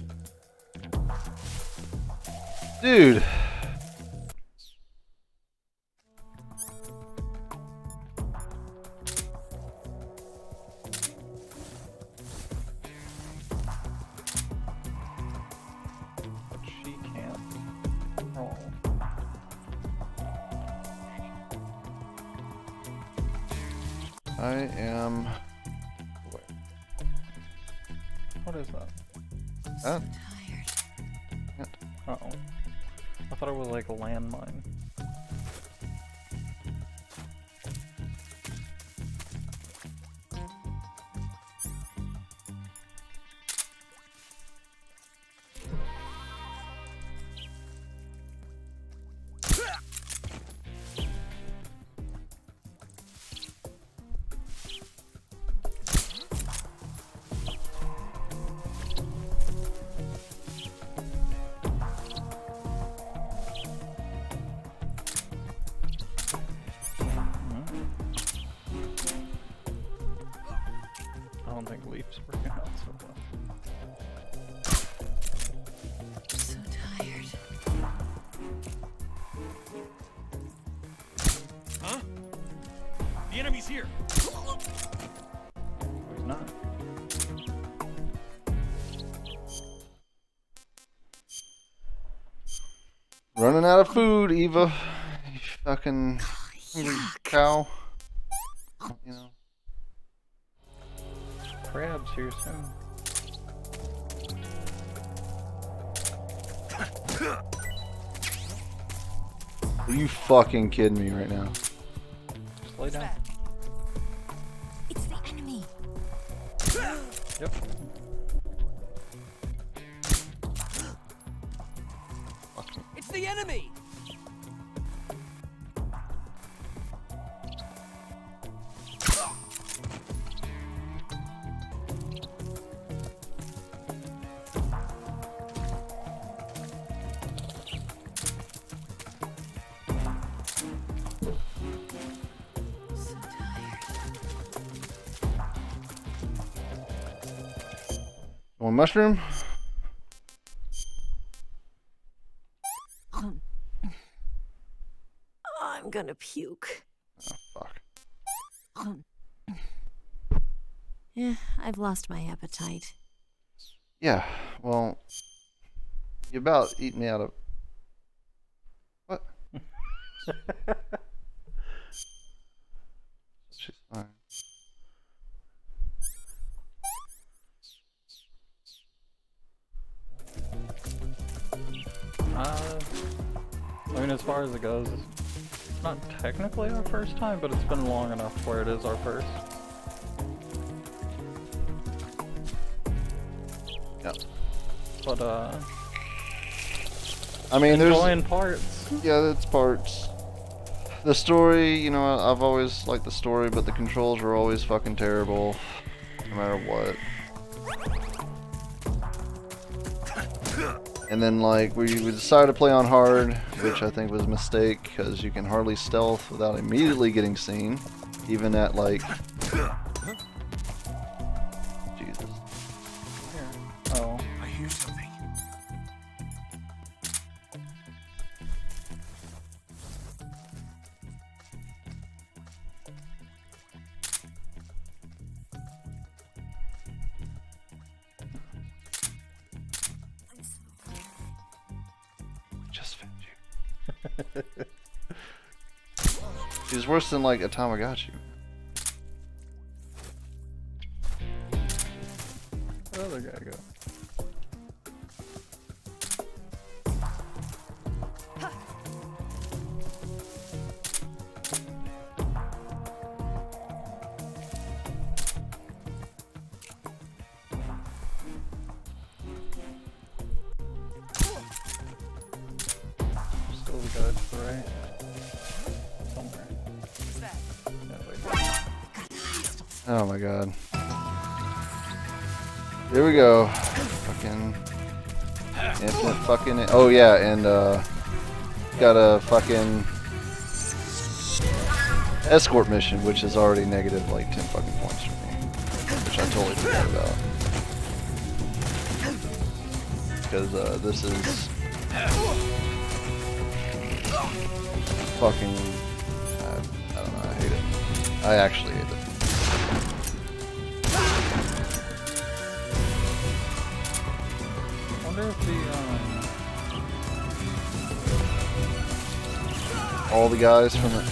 Dude. But she can't. Oh. I am. What is that? That? Tired. Uh-oh. I thought it was like a landmine. here. He's not. Running out of food, Eva. You fucking hungry cow. You know. Crabs here soon. Are you fucking kidding me right now? Just lay down. It's the enemy. Yep. It's the enemy. One mushroom? I'm gonna puke. Oh, fuck. Yeah, I've lost my appetite. Yeah, well, you about eat me out of... What? She's fine. I mean, as far as it goes, it's not technically our first time, but it's been long enough where it is our first. Yep. But, I mean, there's... enjoying parts. Yeah, that's parts. The story, you know, I've always liked the story, but the controls are always fucking terrible, no matter what. And then, like, we decided to play on hard, which I think was a mistake, because you can hardly stealth without immediately getting seen, even at, like... Jesus. Oh. I hear something. Just fed you. He's worse than, like, a Tamagotchi. Where'd the other guy go? Still the guy to the right. Somewhere. Yeah, wait. Oh my god. Here we go. Fucking infinite fucking... Oh yeah, and got a fucking escort mission, which is already negative like 10 fucking points for me. Which I totally forgot about. Because this is fucking... I don't know, I hate it. I actually hate it. I wonder if the, All the guys from the...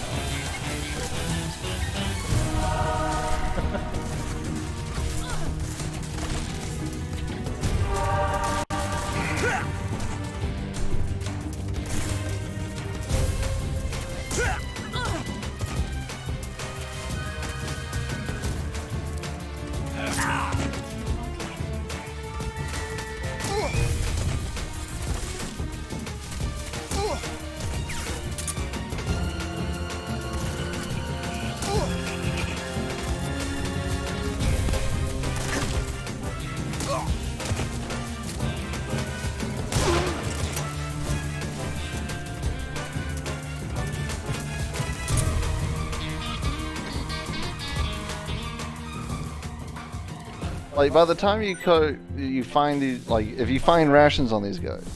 Like, by the time you find these, like, if you find rations on these guys,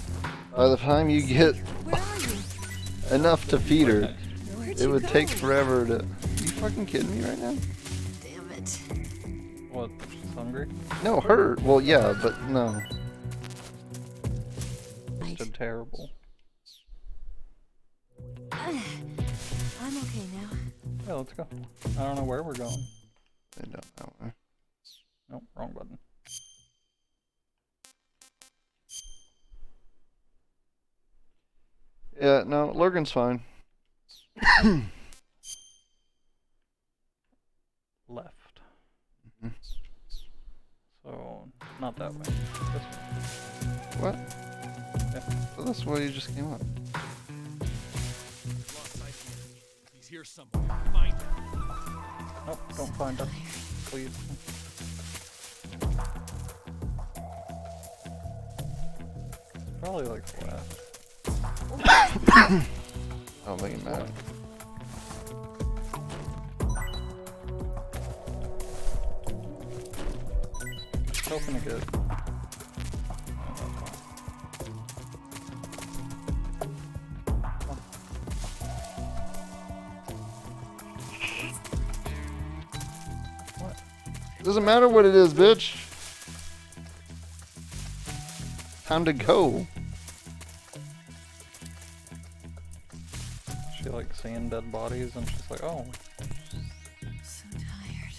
by the time you get enough to feed her, it would take forever to... you fucking kidding me right now? Damn it. What? She's hungry? No, her. Well, yeah, but no. Did terrible. I'm okay now. Yeah, let's go. I don't know where we're going. I don't know. Nope, wrong button. Yeah, no, Lurgan's fine. Left. Mhm. So, not that way. This way. What? Yeah. So that's why you just came up. He's here somewhere. Find him. Nope, don't find us. Please. Probably like left. I don't think it matters. Open it good. Doesn't matter what it is, bitch. Time to go. She like seeing dead bodies and she's like, oh, So tired.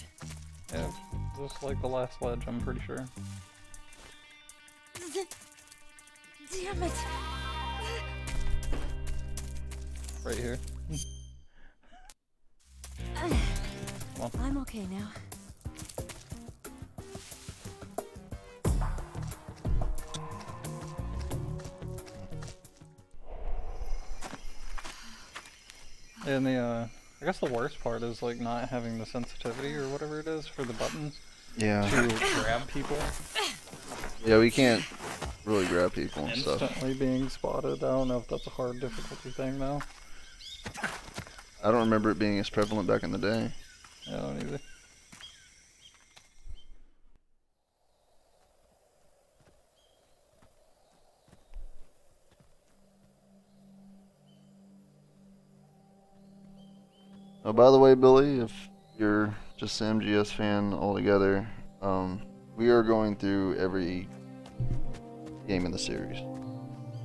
yeah, just like the last ledge, I'm pretty sure. Damn it. Right here. I'm okay now. And the, I guess the worst part is like not having the sensitivity or whatever it is for the buttons Yeah. to grab people. Yeah, we can't really grab people and stuff. Instantly being spotted. I don't know if that's a hard difficulty thing though. I don't remember it being as prevalent back in the day. I don't either. Oh, by the way, Billy, if you're just an MGS fan altogether, we are going through every game in the series.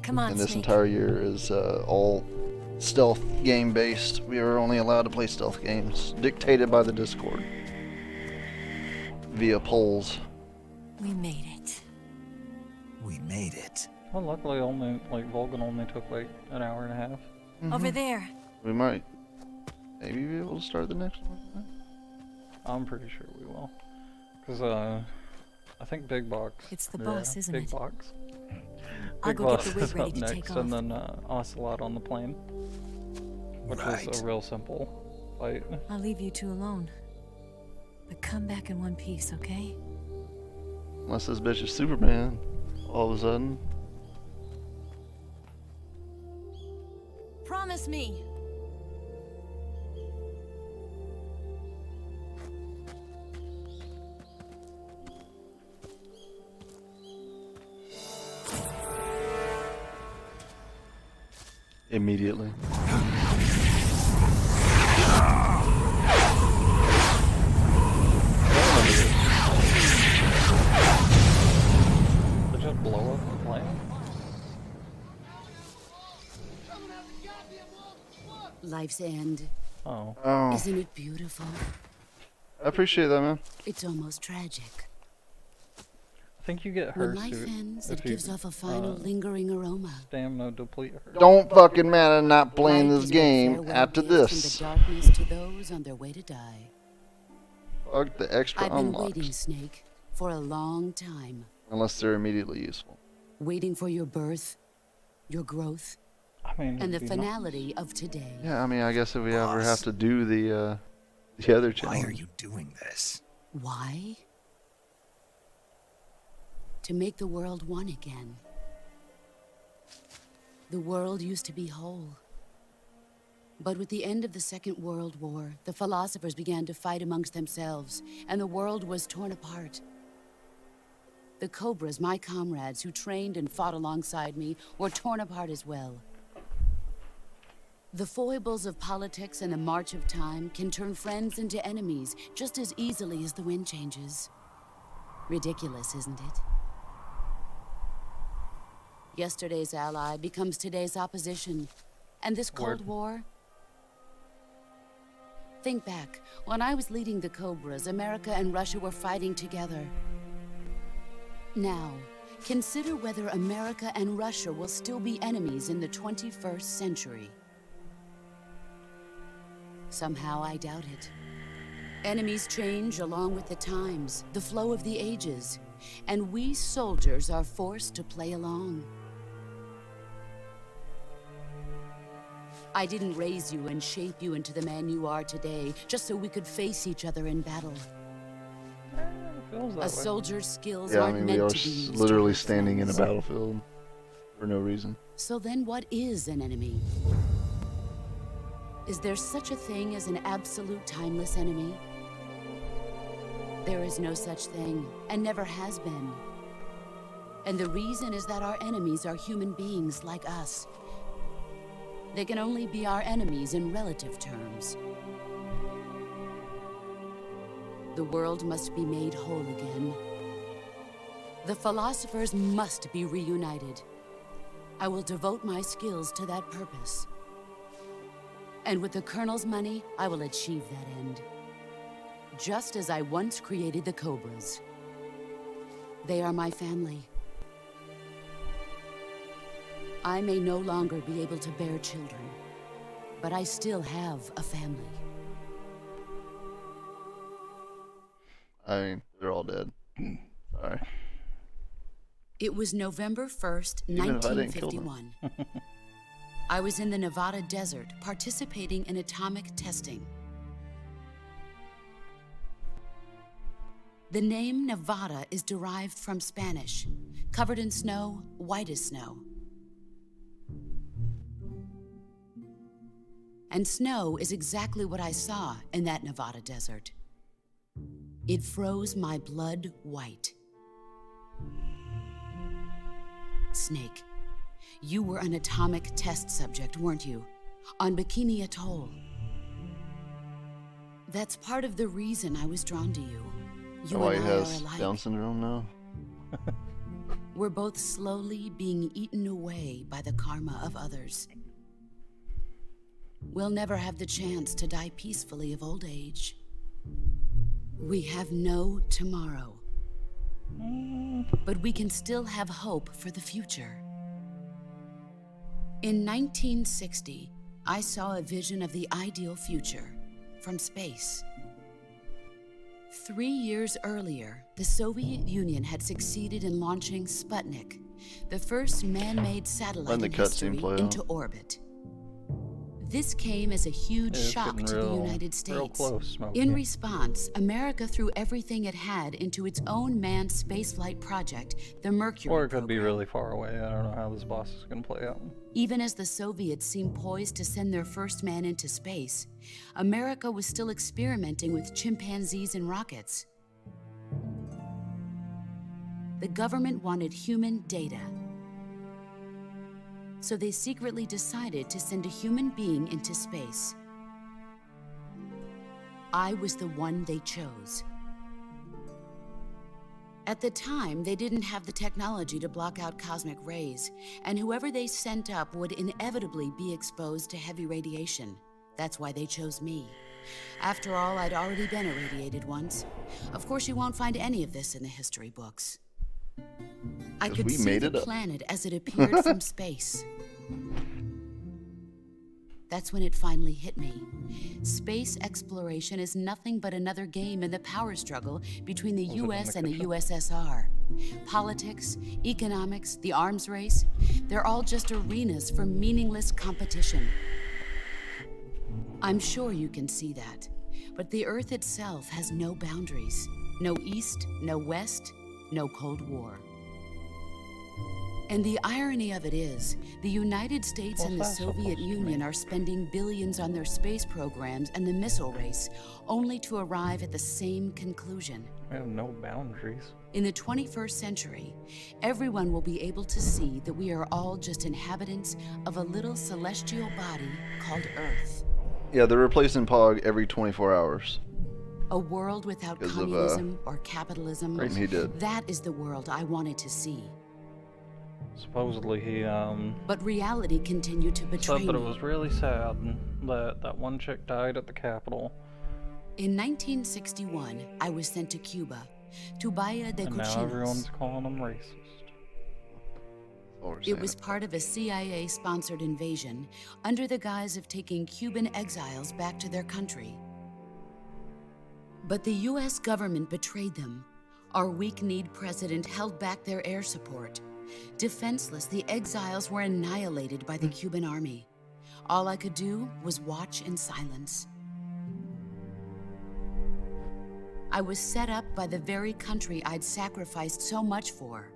Come on, And this Snake. entire year is all stealth game based. We are only allowed to play stealth games, dictated by the Discord via polls. We made it. We made it. Well, luckily only, like, Vulcan only took like an hour and a half. Over there. We might maybe be able to start the next one. I'm pretty sure we will. Cause, I think Big Box. It's the boss, isn't Big it? Box. I'll Big go get Boss the whip is ready up to next, take and off. then Ocelot on the plane, which was Right. a real simple fight. I'll leave you two alone. But come back in one piece, okay? Unless this bitch is Superman, all of a sudden. Promise me. Immediately. Did just blow up the plane? Life's end. Oh. Oh, Isn't it beautiful? I appreciate that, man. It's almost tragic. I think you get When her life suit ends, if it you gives off a final lingering aroma. stamina deplete her. Don't fucking matter not playing Life this is but game farewell after gifts this. from the darkness to those on their way to die. Fuck the extra I've been unlocks. waiting, Snake, for a long time. Unless they're immediately useful. Waiting for your birth, your growth, I mean, and the it'd be finality of today. Yeah, I mean, I guess if we ever have Boss. to do the other Why are challenge. you doing this? Why? To make the world one again. The world used to be whole. But with the end of the Second World War, the philosophers began to fight amongst themselves, and the world was torn apart. The Cobras, my comrades who trained and fought alongside me, were torn apart as well. The foibles of politics and the march of time can turn friends into enemies just as easily as the wind changes. Ridiculous, isn't it? Yesterday's ally becomes today's opposition. And this Cold War? Think back. When I was leading the Cobras, America and Russia were fighting together. Now, consider whether America and Russia will still be enemies in the 21st century. Somehow I doubt it. Enemies change along with the times, the flow of the ages, and we soldiers are forced to play along. I didn't raise you and shape you into the man you are today just so we could face each other in battle. A soldier's skills Yeah, I aren't mean, we meant are to be used to literally hurt standing in a friends. battlefield for no reason. So then what is an enemy? Is there such a thing as an absolute timeless enemy? There is no such thing, and never has been. And the reason is that our enemies are human beings like us. They can only be our enemies in relative terms. The world must be made whole again. The philosophers must be reunited. I will devote my skills to that purpose. And with the Colonel's money, I will achieve that end. Just as I once created the Cobras. They are my family. I may no longer be able to bear children, but I still have a family. I mean, they're all dead. Sorry. It was November 1st, Even if I didn't kill them. 1951. I was in the Nevada desert participating in atomic testing. The name Nevada is derived from Spanish, covered in snow, white as snow. And snow is exactly what I saw in that Nevada desert. It froze my blood white. Snake, you were an atomic test subject, weren't you? On Bikini Atoll. That's part of the reason I was drawn to you. You Why he and I has are alike. Down syndrome now? We're both slowly being eaten away by the karma of others. We'll never have the chance to die peacefully of old age. We have no tomorrow. But we can still have hope for the future. In 1960, I saw a vision of the ideal future from space. 3 years earlier, the Soviet Union had succeeded in launching Sputnik, the first man-made satellite When the in cutscene history, play into out. orbit. This came as a huge Yeah, it's shock getting to the real- United real States. close, Smokey. In response, America threw everything it had into its own manned spaceflight project, the Mercury Or it could be program. really far away. I don't know how this boss is going to play out. Even as the Soviets seemed poised to send their first man into space, America was still experimenting with chimpanzees and rockets. The government wanted human data. So they secretly decided to send a human being into space. I was the one they chose. At the time, they didn't have the technology to block out cosmic rays, and whoever they sent up would inevitably be exposed to heavy radiation. That's why they chose me. After all, I'd already been irradiated once. Of course, you won't find any of this in the history books. I 'Cause could we see made the it up. planet as it appeared from space. That's when it finally hit me. Space exploration is nothing but another game in the power struggle between the Was it in US the and the kitchen? USSR. Politics, economics, the arms race, they're all just arenas for meaningless competition. I'm sure you can see that, but the Earth itself has no boundaries. No East, no West, no Cold War. And the irony of it is, the United States and the Well, that's so Soviet close to Union me. are spending billions on their space programs and the missile race, only to arrive at the same conclusion. We have no boundaries. In the 21st century, everyone will be able to see that we are all just inhabitants of a little celestial body called Earth. Yeah, they're replacing Pog every 24 hours. A world without Because of, communism or capitalism. He did. That is the world I wanted to see. Supposedly he But reality continued to betray said that it me. was really sad that that one chick died at the Capitol. In 1961, I was sent to Cuba, to Bahia de And now Cochinos. everyone's calling him racist. It was part of a CIA-sponsored invasion under the guise of taking Cuban exiles back to their country. But the US government betrayed them. Our weak-kneed president held back their air support. Defenseless, the exiles were annihilated by the Cuban army. All I could do was watch in silence. I was set up by the very country I'd sacrificed so much for,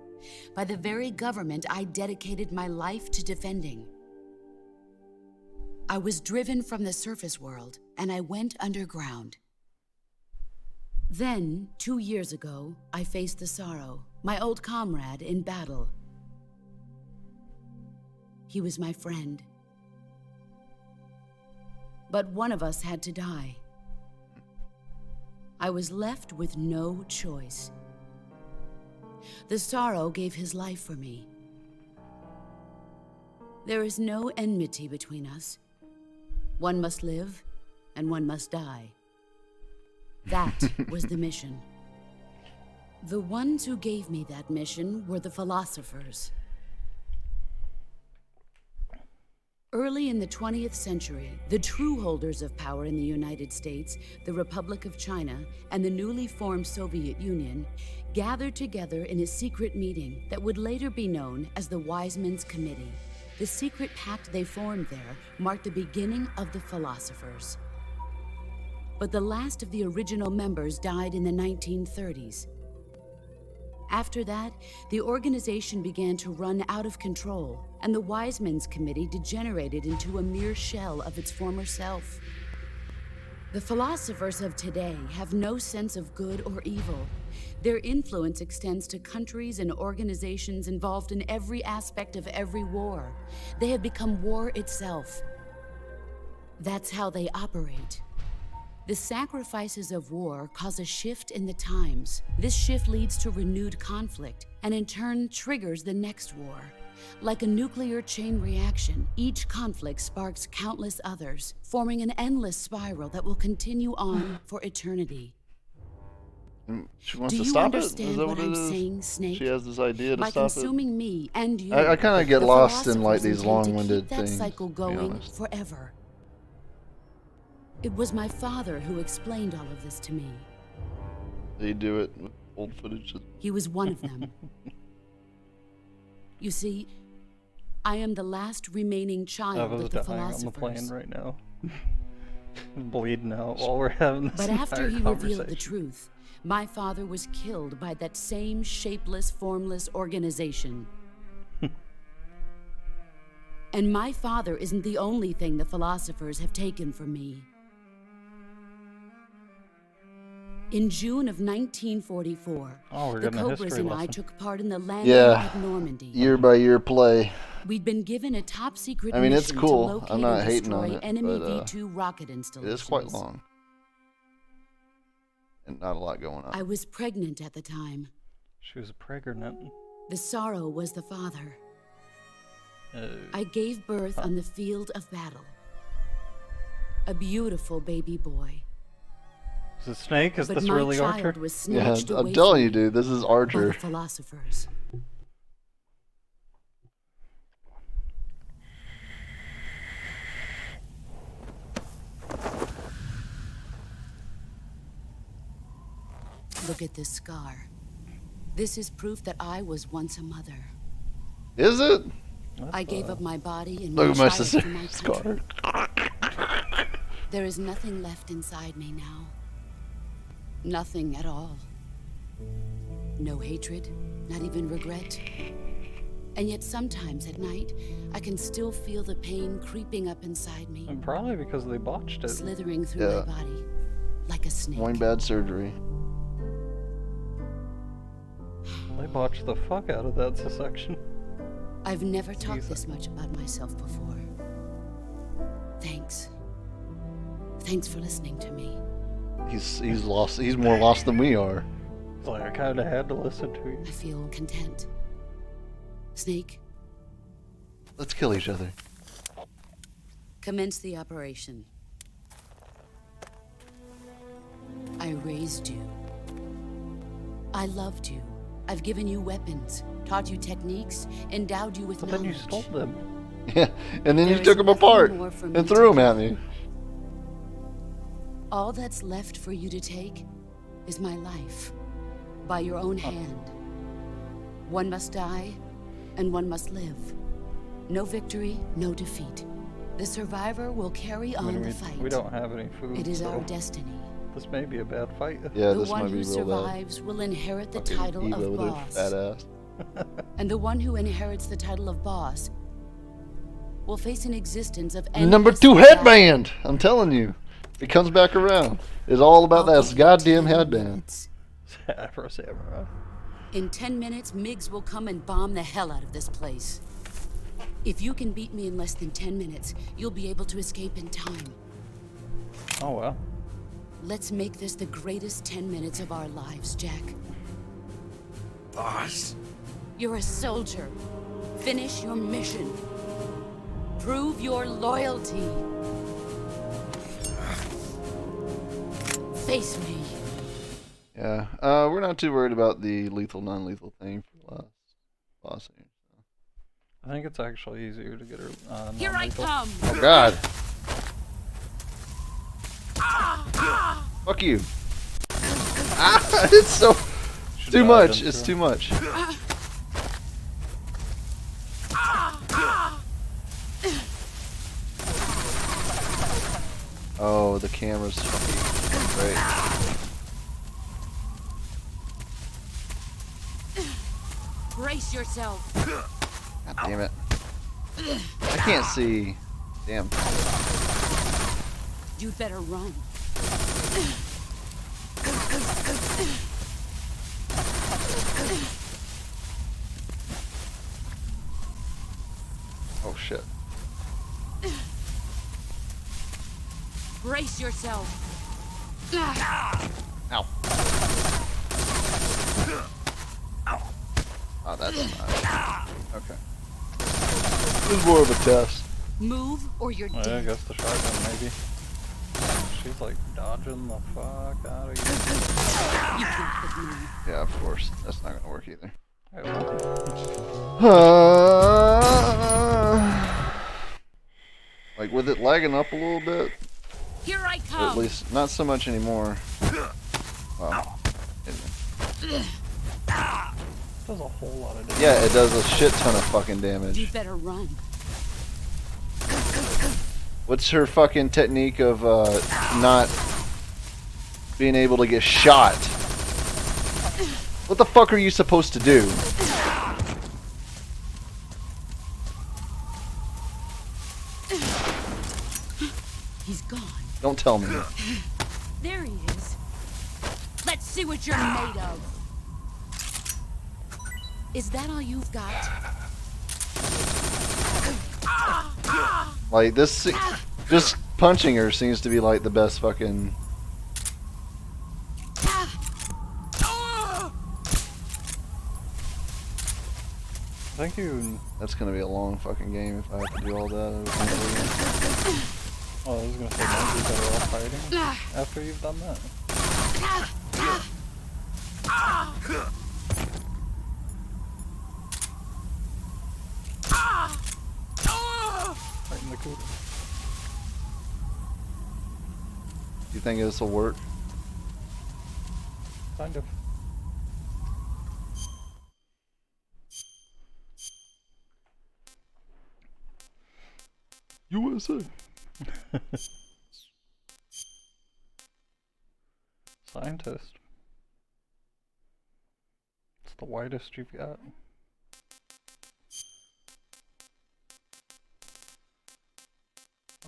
by the very government I dedicated my life to defending. I was driven from the surface world, and I went underground. Then, 2 years ago, I faced the Sorrow, my old comrade in battle. He was my friend. But one of us had to die. I was left with no choice. The Sorrow gave his life for me. There is no enmity between us. One must live, and one must die. That was the mission. The ones who gave me that mission were the philosophers. Early in the 20th century, the true holders of power in the United States, the Republic of China, and the newly formed Soviet Union gathered together in a secret meeting that would later be known as the Wise Men's Committee. The secret pact they formed there marked the beginning of the philosophers. But the last of the original members died in the 1930s. After that, the organization began to run out of control, and the Wise Men's Committee degenerated into a mere shell of its former self. The philosophers of today have no sense of good or evil. Their influence extends to countries and organizations involved in every aspect of every war. They have become war itself. That's how they operate. The sacrifices of war cause a shift in the times. This shift leads to renewed conflict, and in turn triggers the next war. Like a nuclear chain reaction, each conflict sparks countless others, forming an endless spiral that will continue on for eternity. She wants Do to you stop it? understand Is that what what it I'm is? saying, Snake? She has this idea to By stop it? consuming me and you, I kind of get the lost in like philosophers these intend to long-winded keep that things, cycle to be going honest. forever. It was my father who explained all of this to me. They do it with old footage. He was one of them. You see, I am the last remaining I child was of the dying on the philosophers. plane right now. Bleeding out while we're having this But after entire he revealed the conversation. truth, my father was killed by that same shapeless, formless organization. And my father isn't the only thing the philosophers have taken from me. In June of 1944, Oh, we're the getting a Cobras history and I lesson. took part in the landing Yeah. at Normandy. Year by year play. We'd been given a top secret I mean, it's mission cool. to locate I'm not and hating on destroy it, enemy but, V2 rocket It installations. is quite long. And not a lot going on. I was pregnant at the time. She was pregnant. The Sorrow was the father. Uh, I gave birth on the field of battle. A beautiful baby boy. is it Snake? Is But this my really child Archer? was Yeah, snatched away I'm telling from you, me dude, this is by Archer. the philosophers. Look at this scar. This is proof that I was once a mother. Is it? I gave up my body and Look my at my child sister. for my Scar. country. There is nothing left inside me now. Nothing at all. No hatred, not even regret. And yet sometimes at night, I can still feel the pain creeping up inside me, And probably because they botched it. slithering through Yeah. my body like a snake. One bad surgery. They botched the fuck out of that section. I've never talked this much about myself before. Thanks. Thanks for listening to me. He's lost. He's more lost than we are. It's like I kind of had to listen to you. I feel content. Snake, Let's kill each other. commence the operation. I raised you. I loved you. I've given you weapons, taught you techniques, endowed you with But knowledge. then you stole them. Yeah, and then you There took is them apart nothing more for me and to threw them do. at me. All that's left for you to take is my life, by your own hand. One must die, and one must live. No victory, no defeat. The survivor will carry I on mean, the fight. we don't have any food, It is so our destiny. this may be a bad fight. Yeah, The this one might who be real bad. survives will inherit the Fucking title Eva of with her boss. fat ass. And the one who inherits the title of boss will face an existence of Number endless 2 battle. headband. I'm telling you, it comes back around. It's all about I'll that give you goddamn 10 headband. minutes. Afro Samurai. In 10 minutes, Miggs will come and bomb the hell out of this place. If you can beat me in less than 10 minutes, you'll be able to escape in time. Oh well. Let's make this the greatest 10 minutes of our lives, Jack. Boss. You're a soldier. Finish your mission. Prove your loyalty. Face me. Yeah, we're not too worried about the lethal, non-lethal thing for last boss here. I think it's actually easier to get her. Here I non-lethal. come. Oh God! Fuck you! Ah, it's so Should too dive much. into It's her. too much. Oh, the camera's fucking great. Brace yourself. God damn it! I can't see. Damn. You'd better run. Oh shit. Brace yourself. Ow. Oh, that's not. Okay. This is more of a test. Move or you're Well, I dead. guess the shotgun maybe. She's like dodging the fuck out of you. You can't hit me. Yeah, of course. That's not gonna work either. I will. Like with it lagging up a little bit, Here I or at come. least not so much anymore. Wow. Does a whole lot of damage. Yeah, it does a shit ton of fucking You damage. better run. What's her fucking technique of not being able to get shot? What the fuck are you supposed to do? He's gone. Don't tell me. There he is. Let's see what you're made of. Is that all you've got? Like this, just punching her seems to be like the best fucking. Thank you. That's gonna be a long fucking game if I have to do all that. Oh, I was gonna say maybe you better off fighting after you've done that. Right in the cooter. Do you think this will work? Kind of. USA. Scientist. It's the widest you've got.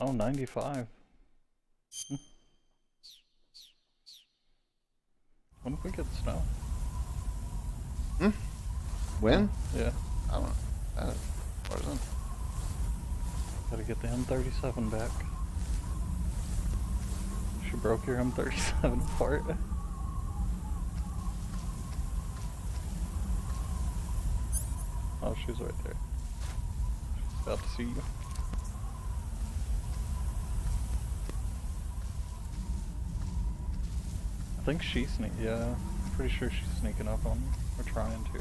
Oh, 95. When if we get snow? Hmm? When? Yeah. I don't know. Far as in. Gotta get the M37 back. She broke your M37 apart. Oh, she's right there. She's about to see you. I think she's yeah, pretty sure she's sneaking up on me, or trying to.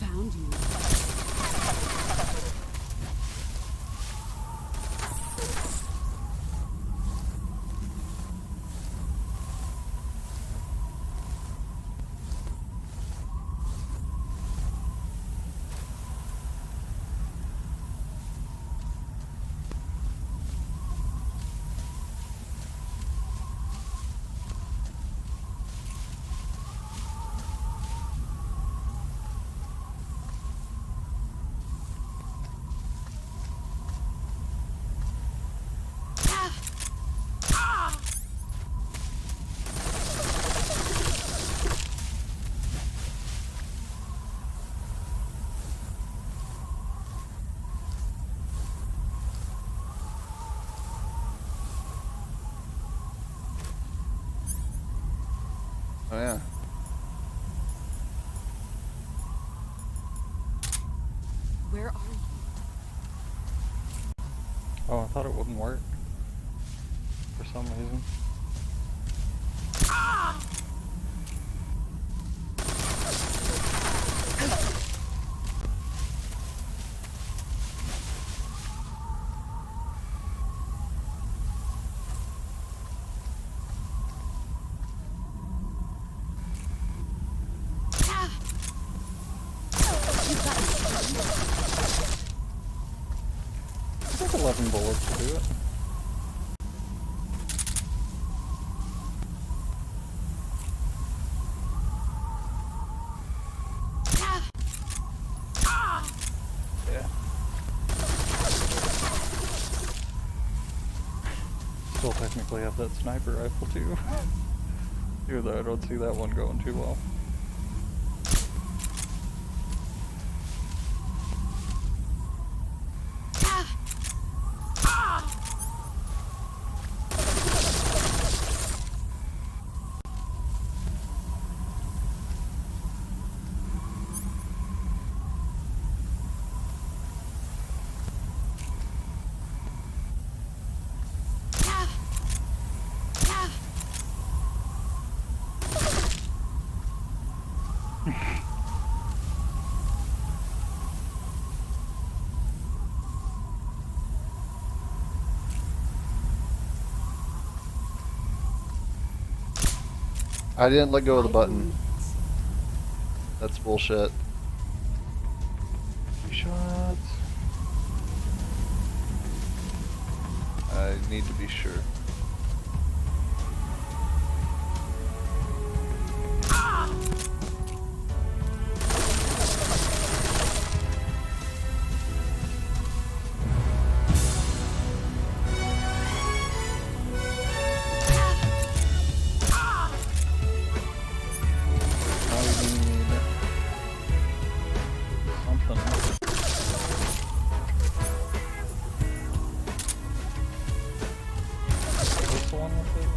Found you. Oh yeah. Where are you? Oh, I thought it wouldn't work. For some reason. I think 11 bullets will do it. Yeah. Still technically have that sniper rifle too. Even though I don't see that one going too well. I didn't let go of the button. That's bullshit. 3 shots. I need to be sure. Now we need something. What's the one with it?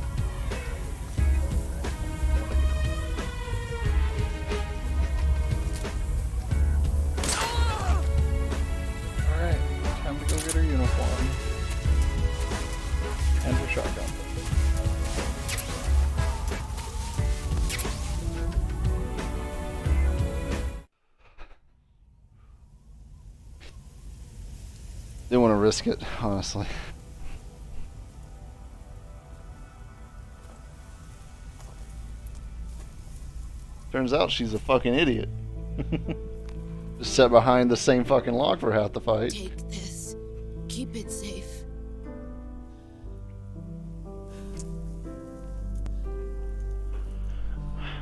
Alright, time to go get her uniform. And her shotgun. Didn't want to risk it, honestly. Turns out she's a fucking idiot. Just sat behind the same fucking lock for half the fight. Take this. Keep it safe.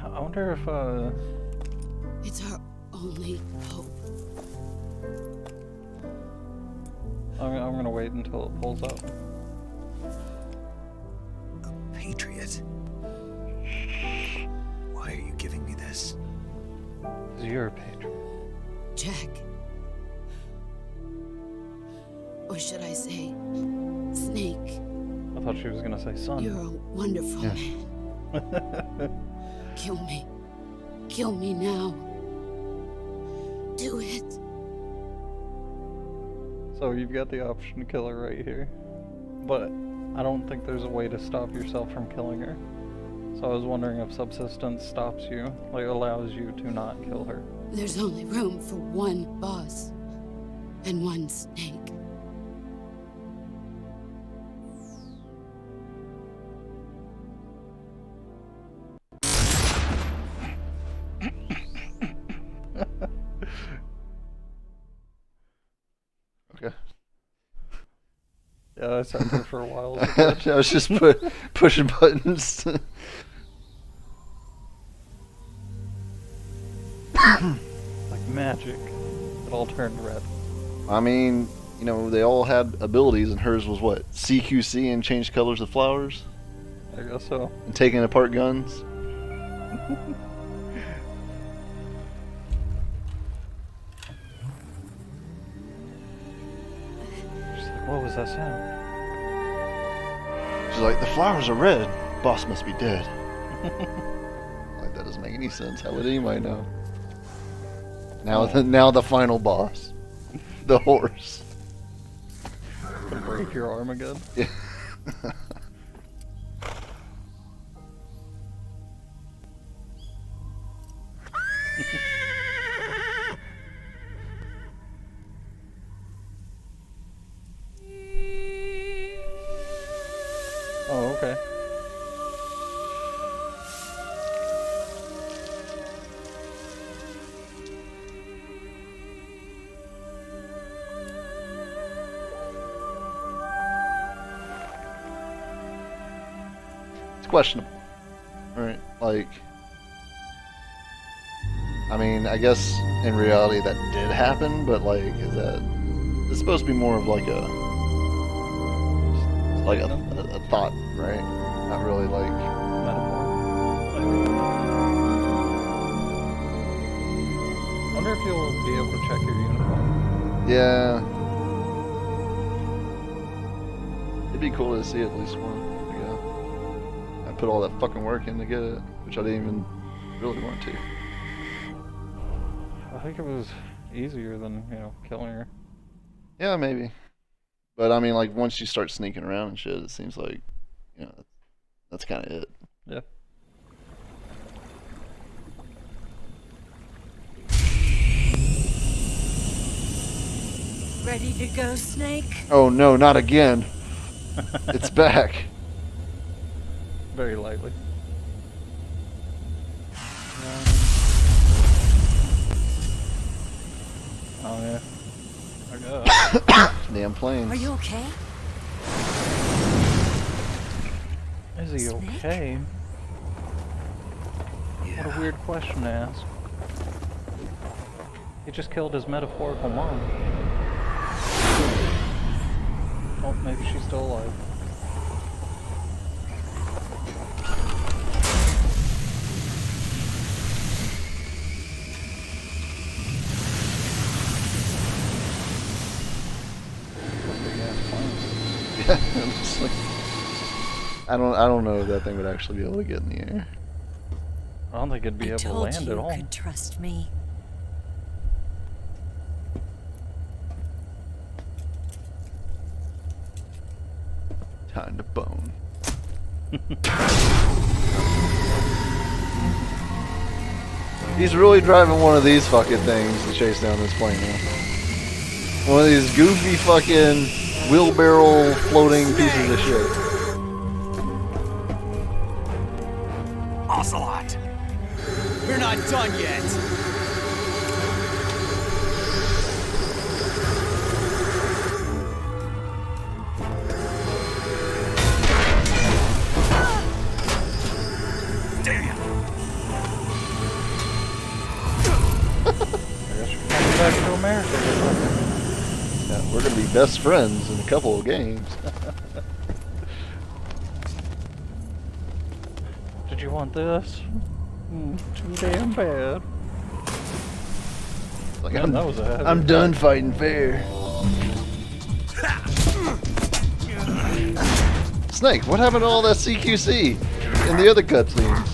I wonder if It's our only hope. I'm gonna wait until it pulls up. A patriot? Why are you giving me this? 'Cause you're a patriot. Jack. Or should I say, Snake? I thought she was gonna say son. You're a wonderful man. Kill me. Kill me now. Do it. So you've got the option to kill her right here. But I don't think there's a way to stop yourself from killing her. So I was wondering if subsistence stops you, like allows you to not kill her. There's only room for one boss and one snake. Okay. Yeah, I sat there for a while as a kid. I was just pushing buttons. Like magic. It all turned red. I mean, you know, they all had abilities, and hers was what? CQC and change colors of flowers? I guess so. And taking apart guns? She's like, what was that sound? She's like, the flowers are red. Boss must be dead. Like, that doesn't make any sense. How would anybody know? Now the final boss. The horse. To break your arm again? Yeah. Oh, okay. It's questionable. Right? Like, I mean, I guess in reality that did happen, but like, is that, it's supposed to be more of like a thought, right? Not really like, Metaphor. I wonder if you'll be able to check your uniform. yeah. It'd be cool to see at least one. I put all that fucking work in to get it, which I didn't even really want to. I think it was easier than, you know, killing her. Yeah, maybe. But I mean, like, once you start sneaking around and shit, it seems like, you know, that's kind of it. Yeah. Ready to go, Snake? Oh no, not again. It's back. Very lightly. Oh yeah. I guess. Damn planes. Are you okay? Is he Snake? okay? What a weird question to ask. He just killed his metaphorical mom. Oh, maybe she's still alive. Yeah, it looks like, I don't know if that thing would actually be able to get in the air. I don't think it'd be I able to told land you at all. could trust me. Time to bone. He's really driving one of these fucking things to chase down this plane now. One of these goofy fucking wheelbarrow floating pieces of shit. Ocelot! We're not done yet! Damn! America. Yeah, we're gonna be best friends in a couple of games. Did you want this? Too damn bad. Like, Man, that was a heavy I'm done fighting fair. Snake, what happened to all that CQC in the other cutscenes?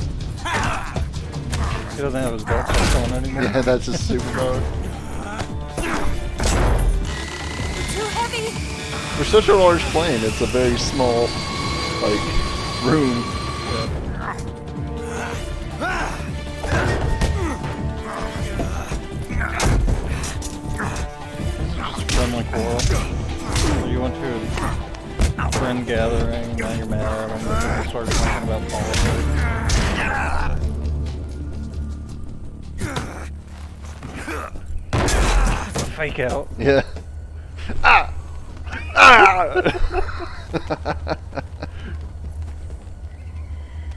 He doesn't have his belt buckle on anymore. Yeah, that's his superpower. Too heavy. For such a large plane, it's a very small, like, room. Friendly quarrel. You went to a friend gathering, and now you're mad at them because you started talking about politics. Fake out. Yeah. Ah! Ah!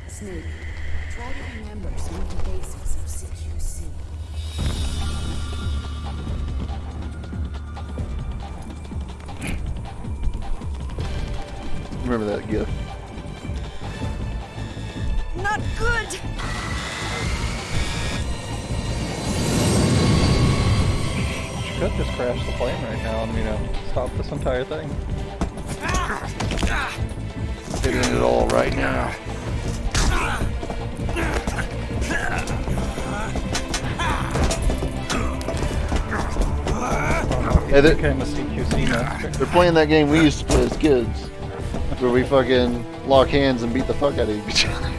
Snake, try to remember some of the basics of CQC. Remember that gift. Not good. You could just crash the plane right now and, you know, stop this entire thing. Hitting it all right now. Hey, Became a CQC master. they're playing that game we used to play as kids, where we fucking lock hands and beat the fuck out of each other.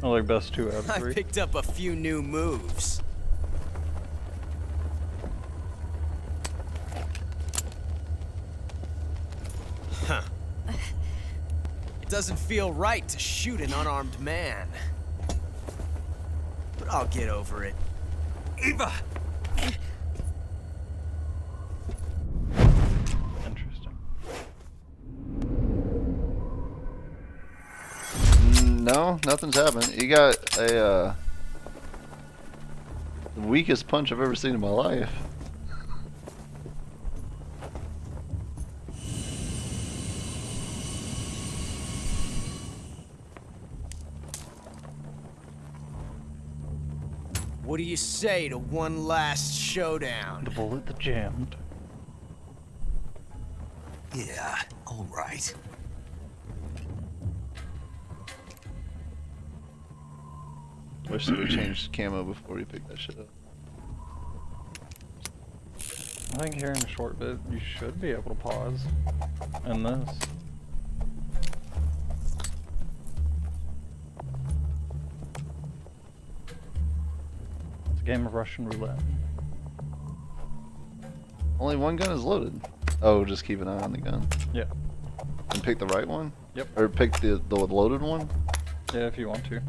Only best 2 out of 3. I picked up a few new moves. Huh. Doesn't feel right to shoot an unarmed man. But I'll get over it. Eva! Interesting. No, nothing's happened. You got a the weakest punch I've ever seen in my life. What do you say to one last showdown? The bullet that jammed. Yeah, all right. Wish they would change camo before you pick that shit up. I think here in a short bit, you should be able to pause in this. It's a game of Russian roulette. Only one gun is loaded. Oh, just keep an eye on the gun. Yeah. And pick the right one? Yep. Or pick the loaded one? Yeah, if you want to.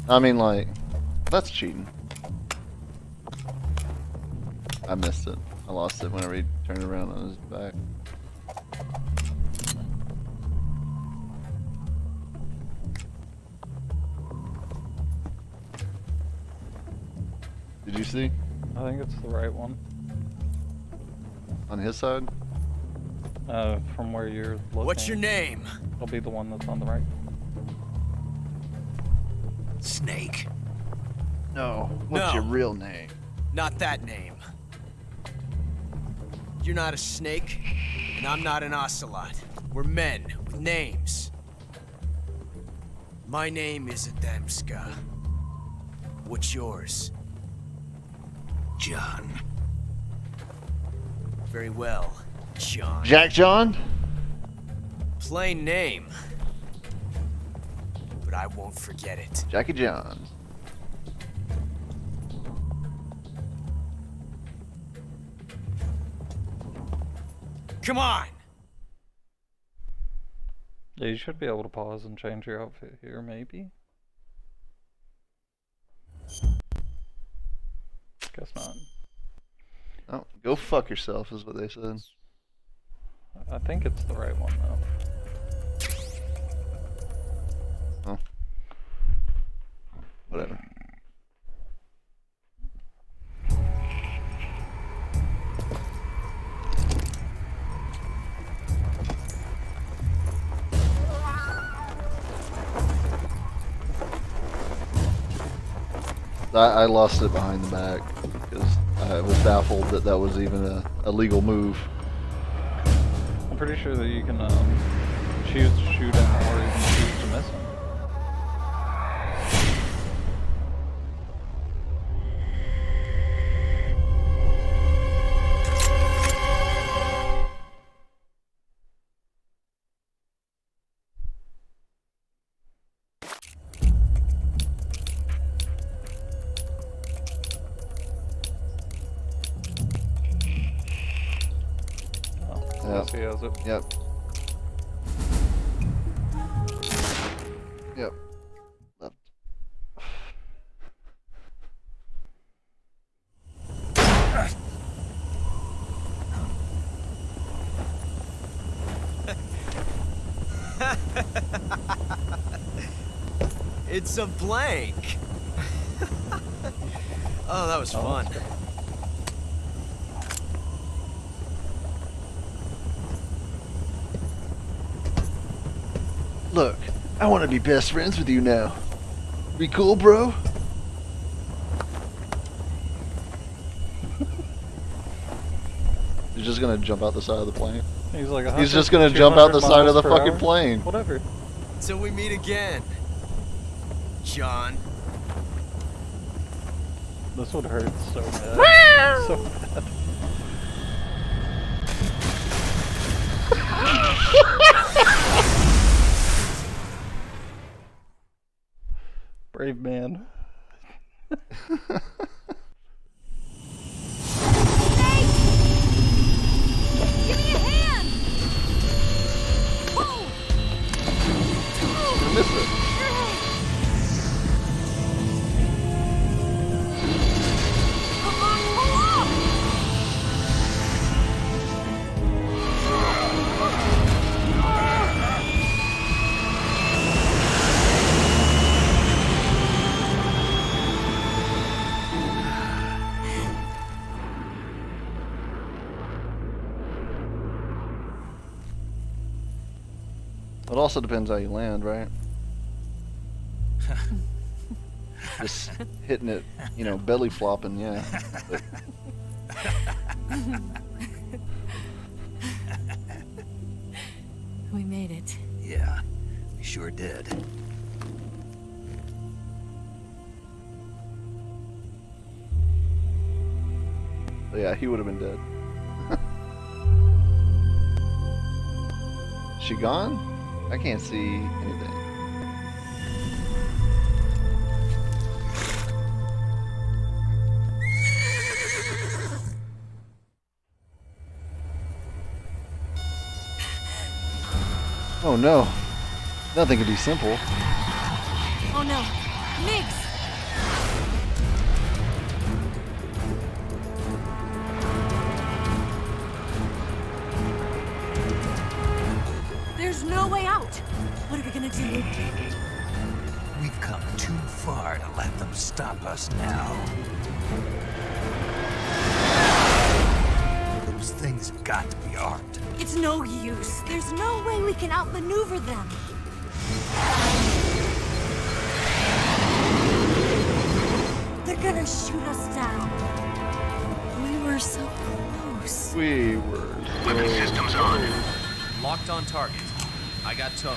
I mean, like, that's cheating. I missed it. I lost it whenever he turned around on his back. Did you see? I think it's the right one. On his side? From where you're looking. What's your name? It'll be the one that's on the right. Snake. No. What's your real name? Not that name. You're not a snake, and I'm not an ocelot. We're men with names. My name is Adamska. What's yours? John. Very well, John. Jack John? Plain name. But I won't forget it. Jackie John. Come on! Yeah, you should be able to pause and change your outfit here, maybe? Go fuck yourself is what they said. I think it's the right one though. Oh. Whatever. I lost it behind the back because I was baffled that that was even a legal move. I'm pretty sure that you can choose to shoot him or you can choose to miss him. Yes, he has it. Yep. Yep. Left. It's a blank. Oh, that was fun. Look, I want to be best friends with you now. Be cool, bro? He's just gonna jump out the side of the plane. He's like He's just gonna jump out the side of the 200 fucking miles per plane. hour. Whatever. Till we meet again, John. This would hurt so bad. So bad. Brave man. Give me a hand! Whoa! You missed it. Come on, pull up! It also depends how you land, right? Just hitting it, you know, belly flopping, yeah. But We made it. Yeah, we sure did. yeah, he would have been dead. She gone? I can't see anything. Oh no. Nothing could be simple. Oh no. Migs! There's no way out. What are we gonna do? We've come too far to let them stop us now. Those things have got to be armed. It's no use. There's no way we can outmaneuver them. They're gonna shoot us down. We were so close. We were Weapon systems on. Locked on target. I got towed.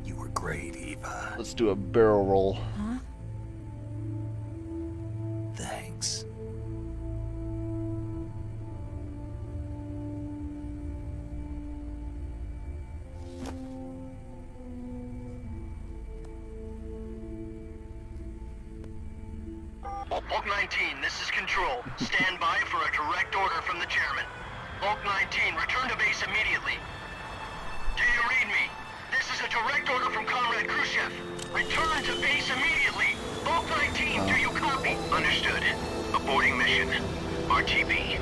You were great, Eva. Let's do a barrel roll. Huh? Thanks. Bulk 19, this is Control. Stand by for a direct order from the chairman. Bulk 19, return to base immediately. Do you read me? This is is a direct order from Comrade Khrushchev. Return to base immediately. Bulk 19, do you copy? Understood. Aborting mission. RTB.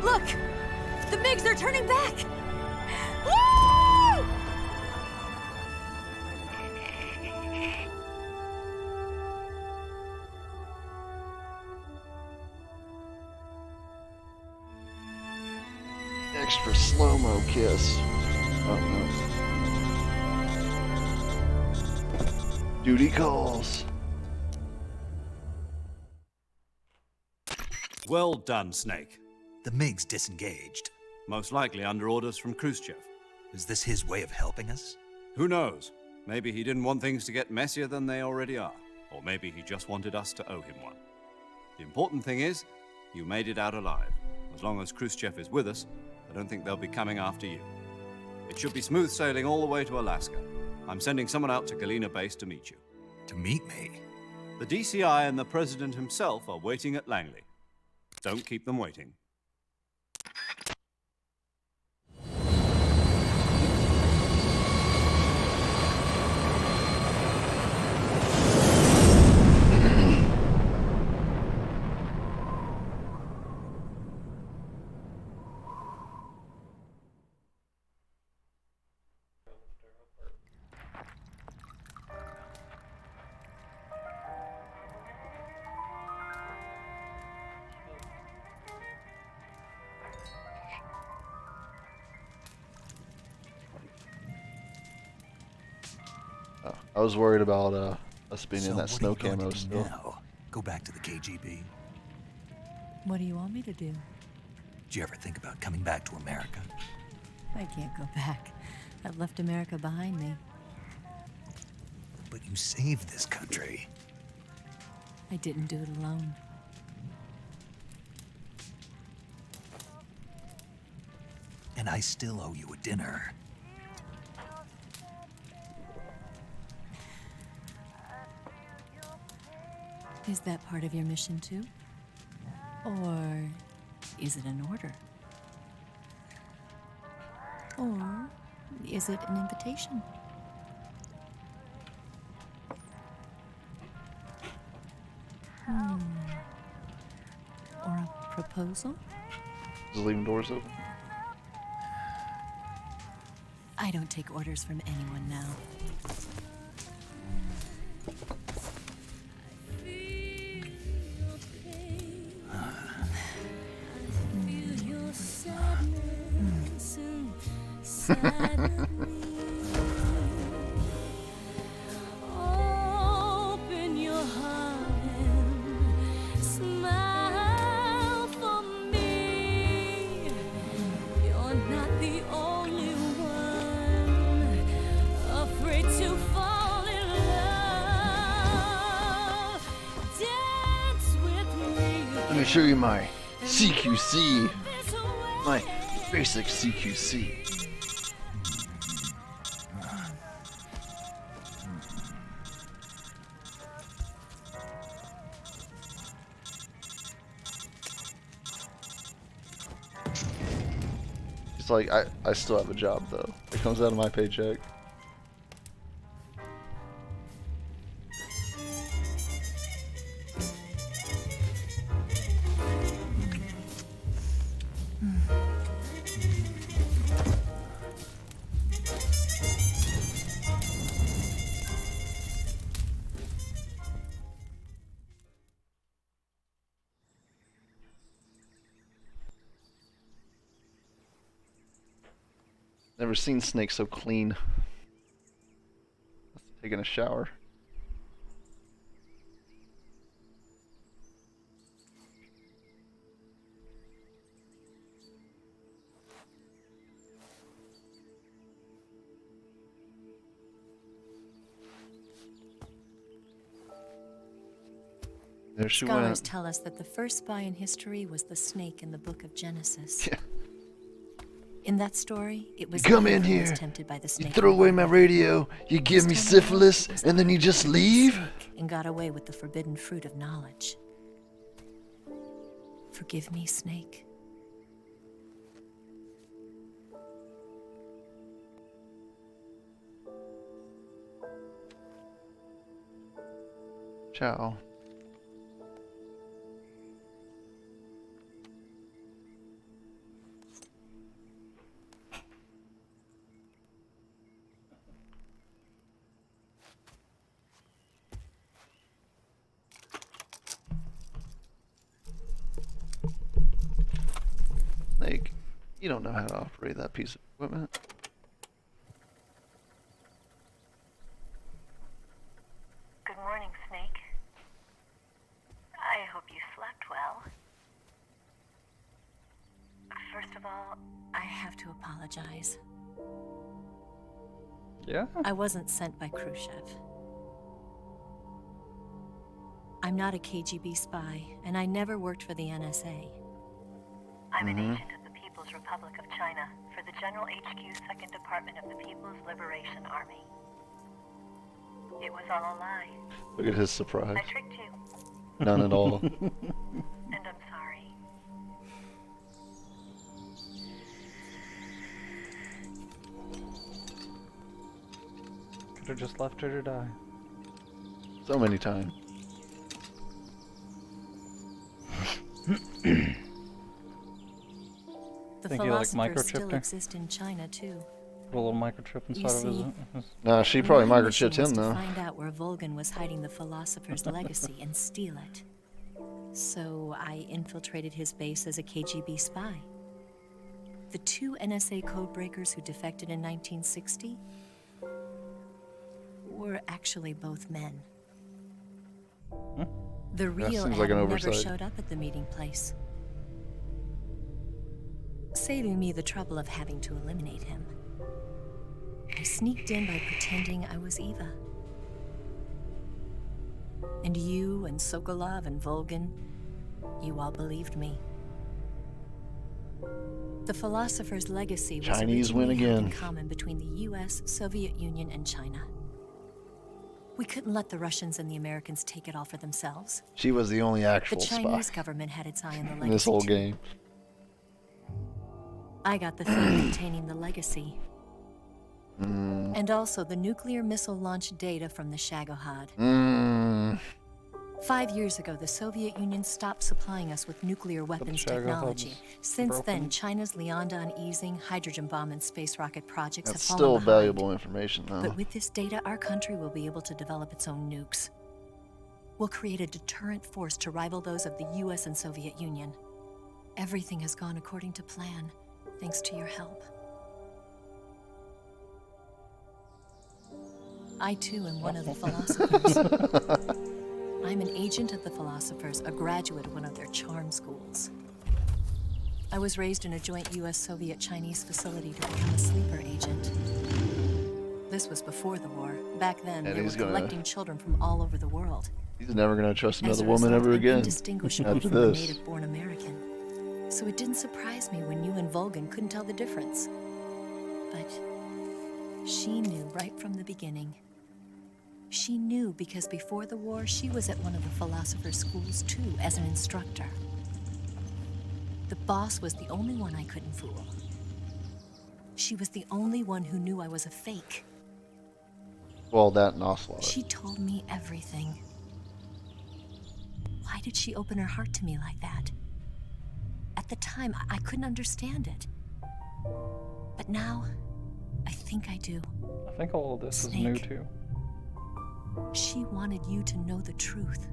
Look! The MiGs are turning back! Woo! Extra slow-mo kiss. Oh no. Duty calls. Well done, Snake. The MiGs disengaged. Most likely under orders from Khrushchev. Is this his way of helping us? Who knows? Maybe he didn't want things to get messier than they already are. Or maybe he just wanted us to owe him one. The important thing is, you made it out alive. As long as Khrushchev is with us, I don't think they'll be coming after you. It should be smooth sailing all the way to Alaska. I'm sending someone out to Galena Base to meet you. To meet me? The DCI and the President himself are waiting at Langley. Don't keep them waiting. I was worried about us being So in that what are snow you going camo to do still. now? Go back to the KGB? What do you want me to do? Did you ever think about coming back to America? I can't go back. I've left America behind me. But you saved this country. I didn't do it alone. And I still owe you a dinner. Is that part of your mission too? Or is it an order? Or is it an invitation? Or a proposal? Just leaving doors open. I don't take orders from anyone now. Open your heart and smile for me. You're not the only one afraid to fall in love. Dance with me. Let me show you my CQC. My basic CQC. It's like, I still have a job though. It comes out of my paycheck. Never seen Snake so clean. Taking a shower. There she Scholars went. tell us that the first spy in history was the snake in the book of Genesis. Yeah. In that story, it was You come Eve in who was here, tempted by the you snake throw in the away my garden. radio, you give me This time syphilis, around, it was and then you just the leave? snake and got away with the forbidden fruit of knowledge. Forgive me, Snake. Ciao. Snake, you don't know how to operate that piece of equipment. Good morning, Snake. I hope you slept well. First of all, I have to apologize. Yeah? I wasn't sent by Khrushchev. I'm not a KGB spy, and I never worked for the NSA. I'm an agent of the People's Republic of China for the General HQ 2nd Department of the People's Liberation Army. It was all a lie. Look at his surprise. I tricked you, None at all. and I'm sorry. Could have just left her to die. So many times. The Think you, like, philosophers still microchipped her? exist in China too. Put a little microchip You inside of see, his. Nah, she probably My mission microchipped was him to though. find out where Volgan was hiding the philosopher's legacy and steal it. So I infiltrated his base as a KGB spy. The 2 NSA codebreakers who defected in 1960 were actually both men. The real seems like an Adam never oversight. showed up at the meeting place, saving me the trouble of having to eliminate him. I sneaked in by pretending I was Eva. And you and Sokolov and Volgan, you all believed me. The philosopher's legacy was Chinese win originally held in again. common between the US, Soviet Union, and China. We couldn't let the Russians and the Americans take it all for themselves. She was the only The actual Chinese spy government had its eye on the legacy. in this whole too. game. I got the thing containing the legacy. And also the nuclear missile launch data from the Shagohod. 5 years ago, the Soviet Union stopped supplying us with nuclear weapons Shagohod's technology. Since then, broken. China's Lianda and Easing hydrogen bomb and space rocket projects That's have still fallen behind. valuable information though. But with this data, our country will be able to develop its own nukes. We'll create a deterrent force to rival those of the US and Soviet Union. Everything has gone according to plan, thanks to your help. I too am one of the philosophers. I'm an agent of the philosophers, a graduate of one of their charm schools. I was raised in a joint US-Soviet-Chinese facility to become a sleeper agent. This was before the war. Back then, And they were he's gonna- collecting children from all over the world. He's never gonna trust As another a woman result, ever I'm again indistinguishable after from a this. native-born American. So it didn't surprise me when you and Volgan couldn't tell the difference. But she knew right from the beginning. She knew because before the war, she was at one of the philosopher's schools too, as an instructor. The boss was the only one I couldn't fool. She was the only one who knew I was a fake. Well, that and Ocelot. She told me everything. Why did she open her heart to me like that? At the time, I couldn't understand it. But now, I think I do. I think all of this is new Snake. too. She wanted you to know the truth.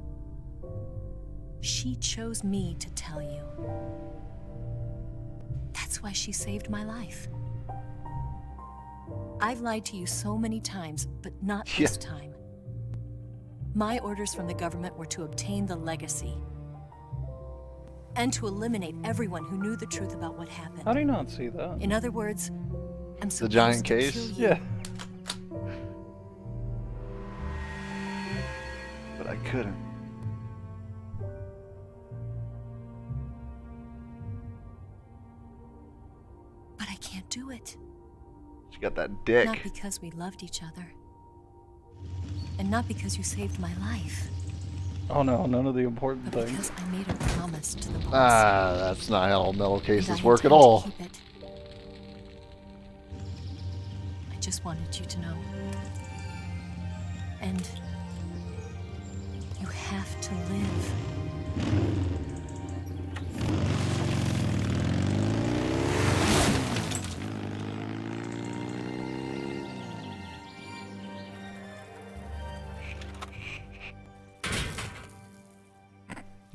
She chose me to tell you. That's why she saved my life. I've lied to you so many times, but not this time. My orders from the government were to obtain the legacy. And to eliminate everyone who knew the truth about what happened. How do you not see that? In other words, I'm supposed giant to case? kill you. Yeah. But I couldn't. But I can't do it. She got that dick. Not because we loved each other. And not because you saved my life. Oh no, none of the important But things. because I made a promise to the boss. Ah, that's not how metal and cases I work at intend to all. keep it. I just wanted you to know. And you to live.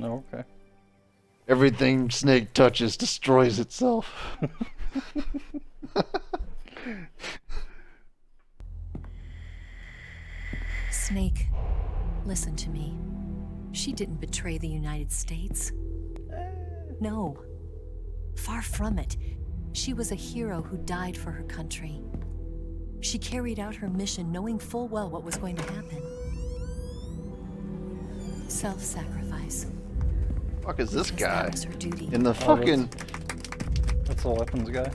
Oh, okay. Everything Snake touches destroys itself. Snake, listen to me. She didn't betray the United States. No. Far from it. She was a hero who died for her country. She carried out her mission knowing full well what was going to happen. Self-sacrifice. Fuck is this Because guy? that was her duty. In the fucking... That's the weapons guy.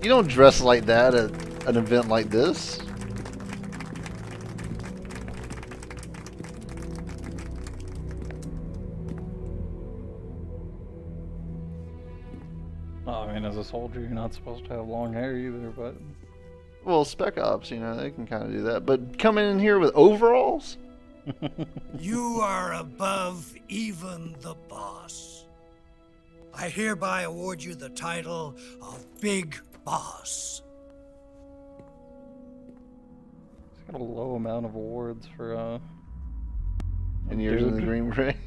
You don't dress like that at an event like this. Oh, I mean, as a soldier, you're not supposed to have long hair either, but... Well, Spec Ops, you know, they can kind of do that. But coming in here with overalls? You are above even the boss. I hereby award you the title of Big Boss. He's got a low amount of awards for, And yours in the Green Beret.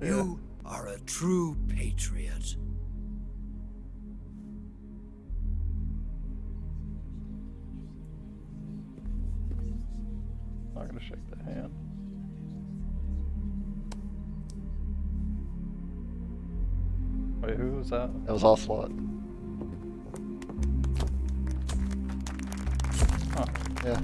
You are a true patriot. Not gonna shake the hand. Wait, who was that? That was Ocelot. Huh. Yeah.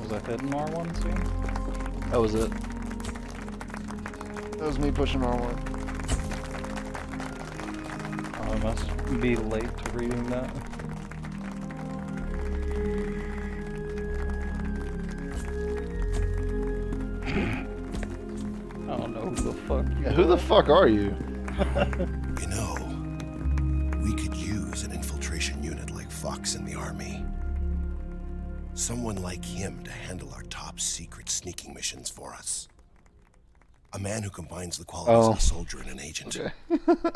Was that hidden R1 scene? That was it. That was me pushing R1. Oh, I must be late to reading that. I don't know who the fuck you Yeah, who the fuck are you? You know, we could use an infiltration unit like Fox in the army. Someone like him to handle our top secret sneaking missions for us. A man who combines the qualities of a soldier and an agent. Okay.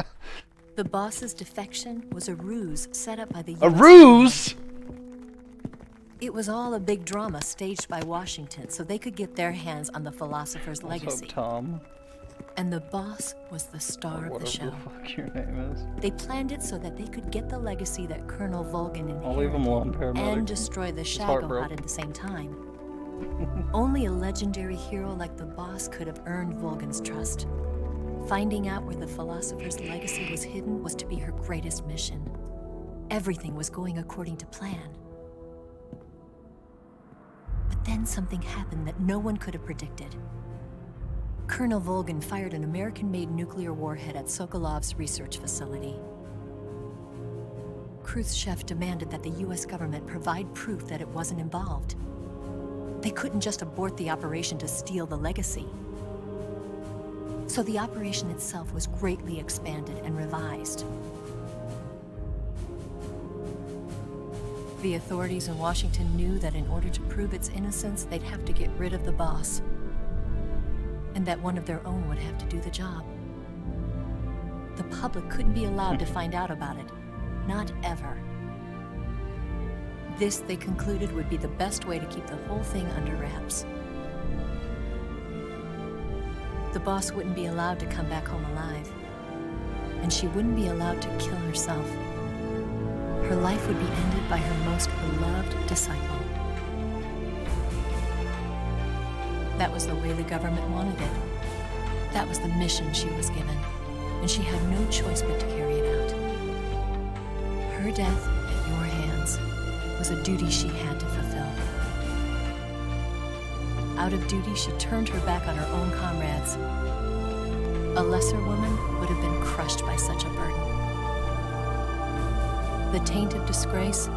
The boss's defection was a ruse set up by the A US ruse? It was all a big drama staged by Washington so they could get their hands on the philosopher's What's legacy. up, Tom? And the boss was the star of the show. Whatever the fuck your name is. They planned it so that they could get the legacy that Colonel Volgan I'll leave him alone, inherited paramedic. and destroy the His Shadow heart broke. Hut at the same time. Only a legendary hero like the boss could have earned Volgan's trust. Finding out where the philosopher's legacy was hidden was to be her greatest mission. Everything was going according to plan. But then something happened that no one could have predicted. Colonel Volgan fired an American-made nuclear warhead at Sokolov's research facility. Khrushchev demanded that the US government provide proof that it wasn't involved. They couldn't just abort the operation to steal the legacy. So the operation itself was greatly expanded and revised. The authorities in Washington knew that in order to prove its innocence, they'd have to get rid of the boss. And that one of their own would have to do the job. The public couldn't be allowed to find out about it. Not ever. This, they concluded, would be the best way to keep the whole thing under wraps. The boss wouldn't be allowed to come back home alive. And she wouldn't be allowed to kill herself. Her life would be ended by her most beloved disciple. That was the way the government wanted it. That was the mission she was given, and she had no choice but to carry it out. Her death at your hands was a duty she had to fulfill. Out of duty, she turned her back on her own comrades. A lesser woman would have been crushed by such a burden. The taint of disgrace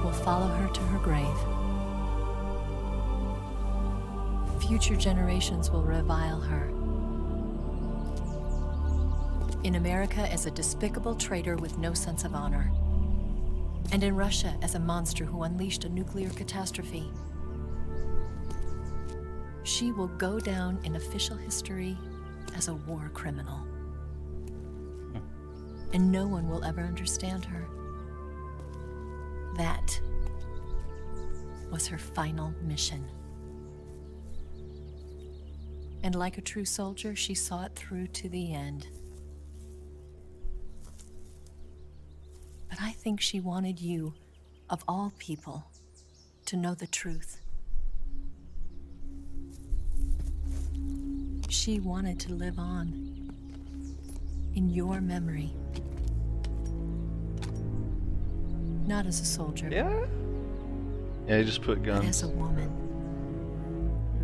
will follow her to her grave. Future generations will revile her. In America as a despicable traitor with no sense of honor. And in Russia as a monster who unleashed a nuclear catastrophe. She will go down in official history as a war criminal. And no one will ever understand her. That was her final mission. And like a true soldier, she saw it through to the end. But I think she wanted you, of all people, to know the truth. She wanted to live on in your memory. Not as a soldier. Yeah? Yeah, he just put But as guns. a woman.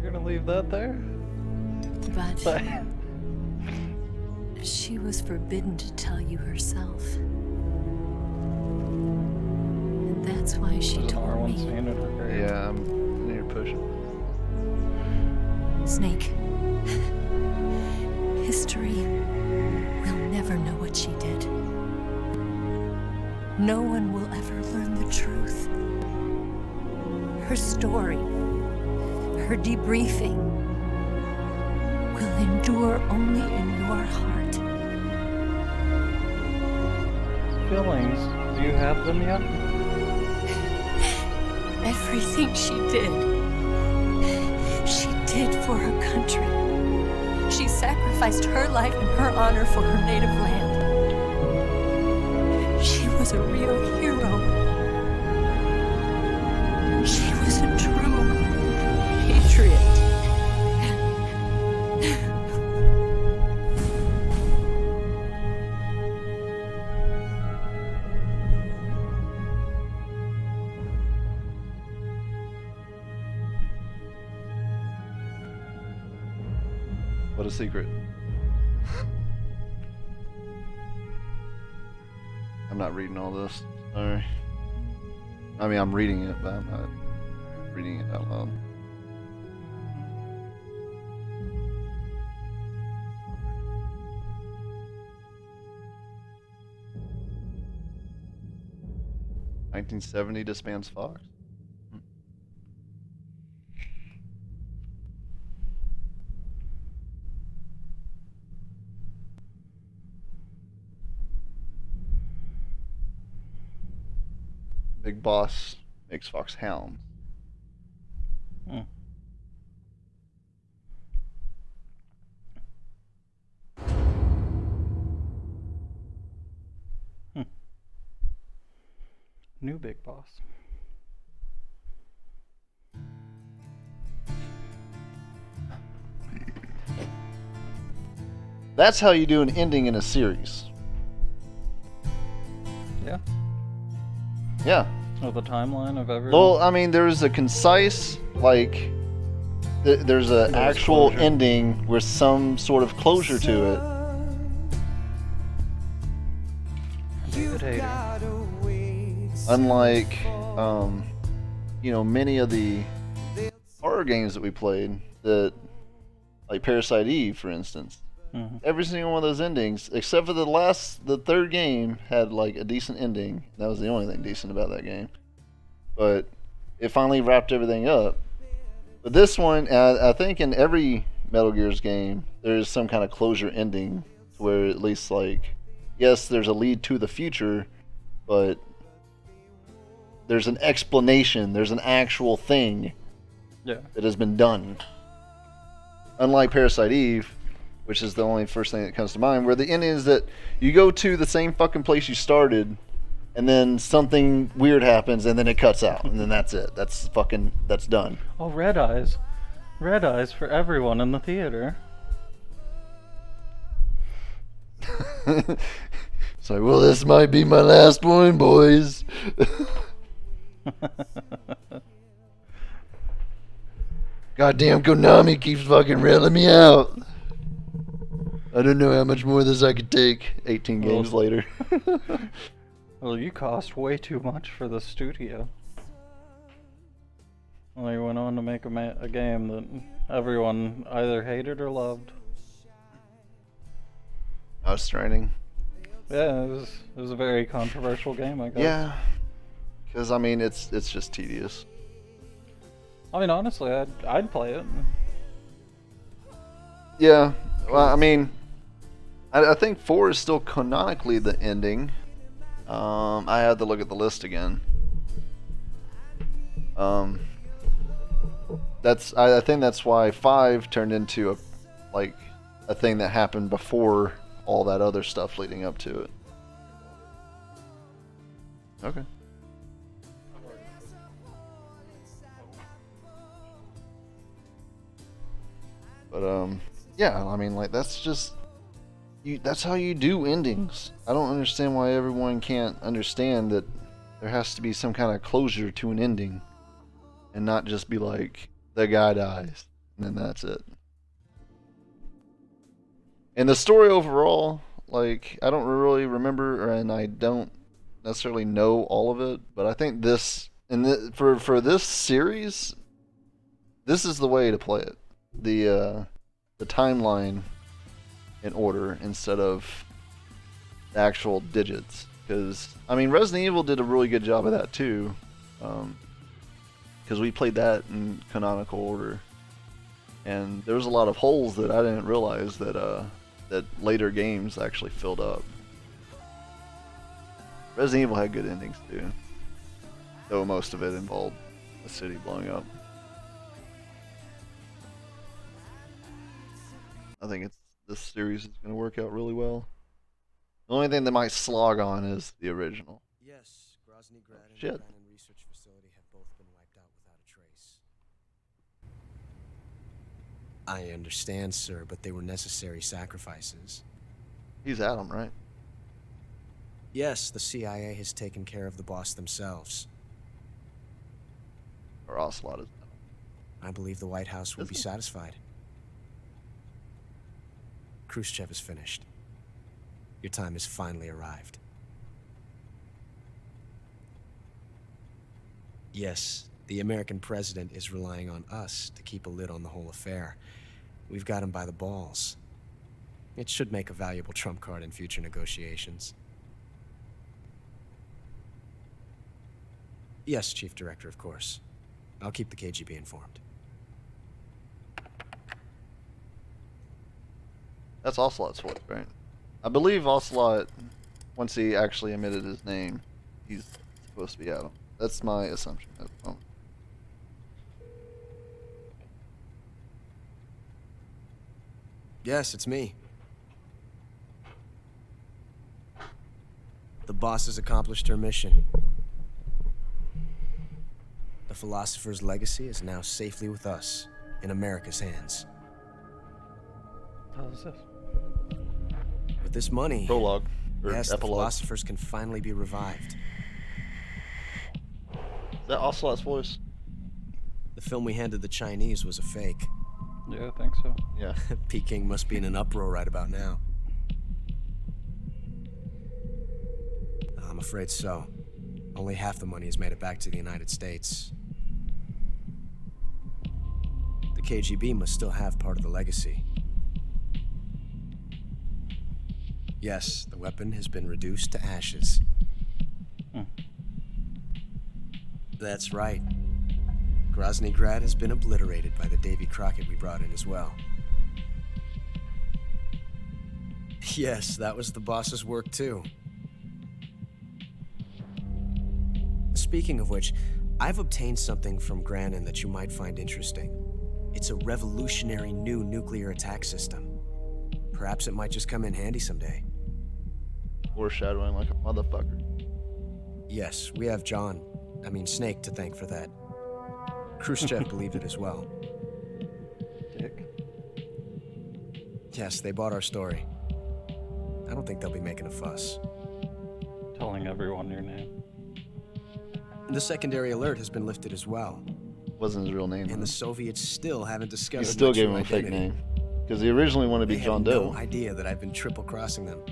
You're gonna leave that there? But she was forbidden to tell you herself. And that's why she There's an told R1 me. scene at her grave. Yeah, I need to push him. Snake. History will never know what she did. No one will ever learn the truth. Her story, her debriefing, will endure only in your heart. Feelings, do you have them yet? Everything she did for her country. She sacrificed her life and her honor for her native land. She was a real hero. She was a true patriot. What a secret. I'm not reading all this. Sorry. I mean, I'm reading it, but I'm not reading it out loud. (1970) disbands Fox. Big Boss makes Fox hounds. New Big Boss. That's how you do an ending in a series. Yeah. Yeah. With a timeline of everything. Well, I mean, there's a concise, like, there's an actual closure. ending with some sort of closure to it. David Hayter. Unlike, many of the horror games that we played, that, like Parasite Eve, for instance. Mhm. Every single one of those endings, except for the third game, had like a decent ending. That was the only thing decent about that game. But it finally wrapped everything up. But this one, I think in every Metal Gear's game, there is some kind of closure ending, where at least like, yes, there's a lead to the future, but there's an explanation, there's an actual thing that has been done. Unlike Parasite Eve, which is the only first thing that comes to mind, where the ending is that you go to the same fucking place you started, and then something weird happens, and then it cuts out, and then that's it. That's done. Oh, Red Eyes. Red Eyes for everyone in the theater. It's like, well, this might be my last one, boys. Goddamn Konami keeps fucking railing me out. I don't know how much more of this I could take. 18 games later. Well, you cost way too much for the studio. Well, they went on to make a game that everyone either hated or loved. Stranding. Yeah, it was a very controversial game, I guess. Yeah, because I mean it's just tedious. I mean, honestly, I'd play it. Yeah, well, I mean, I think 4 is still canonically the ending. I had to look at the list again. I think that's why 5 turned into a thing that happened before all that other stuff leading up to it. Okay. But yeah, I mean, like, that's just that's how you do endings. I don't understand why everyone can't understand that there has to be some kind of closure to an ending and not just be like the guy dies and then that's it. And the story overall, like, I don't really remember, and I don't necessarily know all of it, but I think for this series, this is the way to play it. The timeline in order instead of the actual digits, because I mean Resident Evil did a really good job of that too, because we played that in canonical order, and there was a lot of holes that I didn't realize that later games actually filled up. Resident Evil had good endings too, though most of it involved a city blowing up. I think this series is going to work out really well. The only thing that might slog on is the original. Yes, Groznyj-Grad and the Shit. Brennan Research Facility have both been wiped out without a trace. I understand, sir, but they were necessary sacrifices. He's Adam, right? Yes, the CIA has taken care of the boss themselves. Or Ocelot is Adam. I believe the White House will be satisfied. Khrushchev is finished. Your time has finally arrived. Yes, the American president is relying on us to keep a lid on the whole affair. We've got him by the balls. It should make a valuable trump card in future negotiations. Yes, Chief Director, of course. I'll keep the KGB informed. That's Ocelot's voice, right? I believe Ocelot, once he actually admitted his name, he's supposed to be Adam. That's my assumption at the moment. Yes, it's me. The boss has accomplished her mission. The philosopher's legacy is now safely with us, in America's hands. How is this? With this money, Prologue. Or yes, the epilogue. philosophers can finally be revived. Is that Ocelot's voice? The film we handed the Chinese was a fake. Yeah, I think so. Yeah. Peking must be in an uproar right about now. I'm afraid so. Only half the money has made it back to the United States. The KGB must still have part of the legacy. Yes, the weapon has been reduced to ashes. That's right. Groznyj-Grad has been obliterated by the Davy Crockett we brought in as well. Yes, that was the boss's work too. Speaking of which, I've obtained something from Grannon that you might find interesting. It's a revolutionary new nuclear attack system. Perhaps it might just come in handy someday. Foreshadowing like a motherfucker. Yes, we have Snake to thank for that. Khrushchev believed it as well. Dick. Yes, they bought our story. I don't think they'll be making a fuss. Telling everyone your name. The secondary alert has been lifted as well. Wasn't his real name. And the Soviets still haven't discovered He still my gave true him a fake identity. name. Because he originally wanted to be They John have Doe. no idea that I've been triple-crossing them.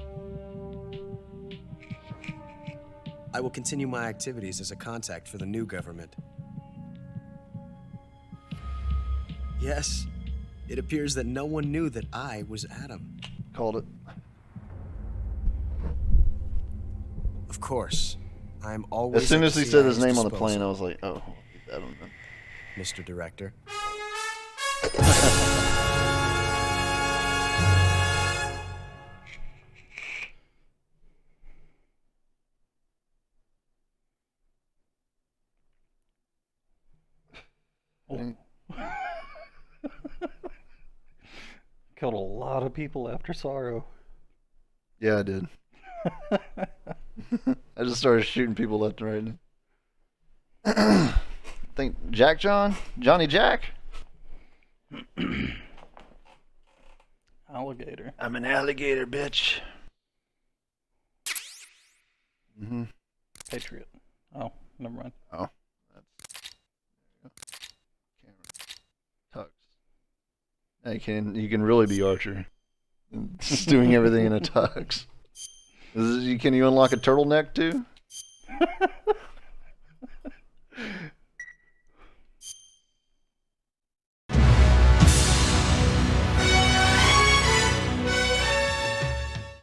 I will continue my activities as a contact for the new government. Yes, it appears that no one knew that I was Adam. Called it. Of course. I'm always As soon at as the he said his CIA's name on the disposal, plane, I was like, oh, I don't know. Mr. Director. Killed a lot of people after Sorrow. Yeah, I did. I just started shooting people left and right. I think Johnny Jack. Alligator. I'm an alligator, bitch. Mm-hmm. Patriot. Oh, never mind. Oh, camera. Tux. You can really be Archer. Just doing everything in a tux. Can you unlock a turtleneck too?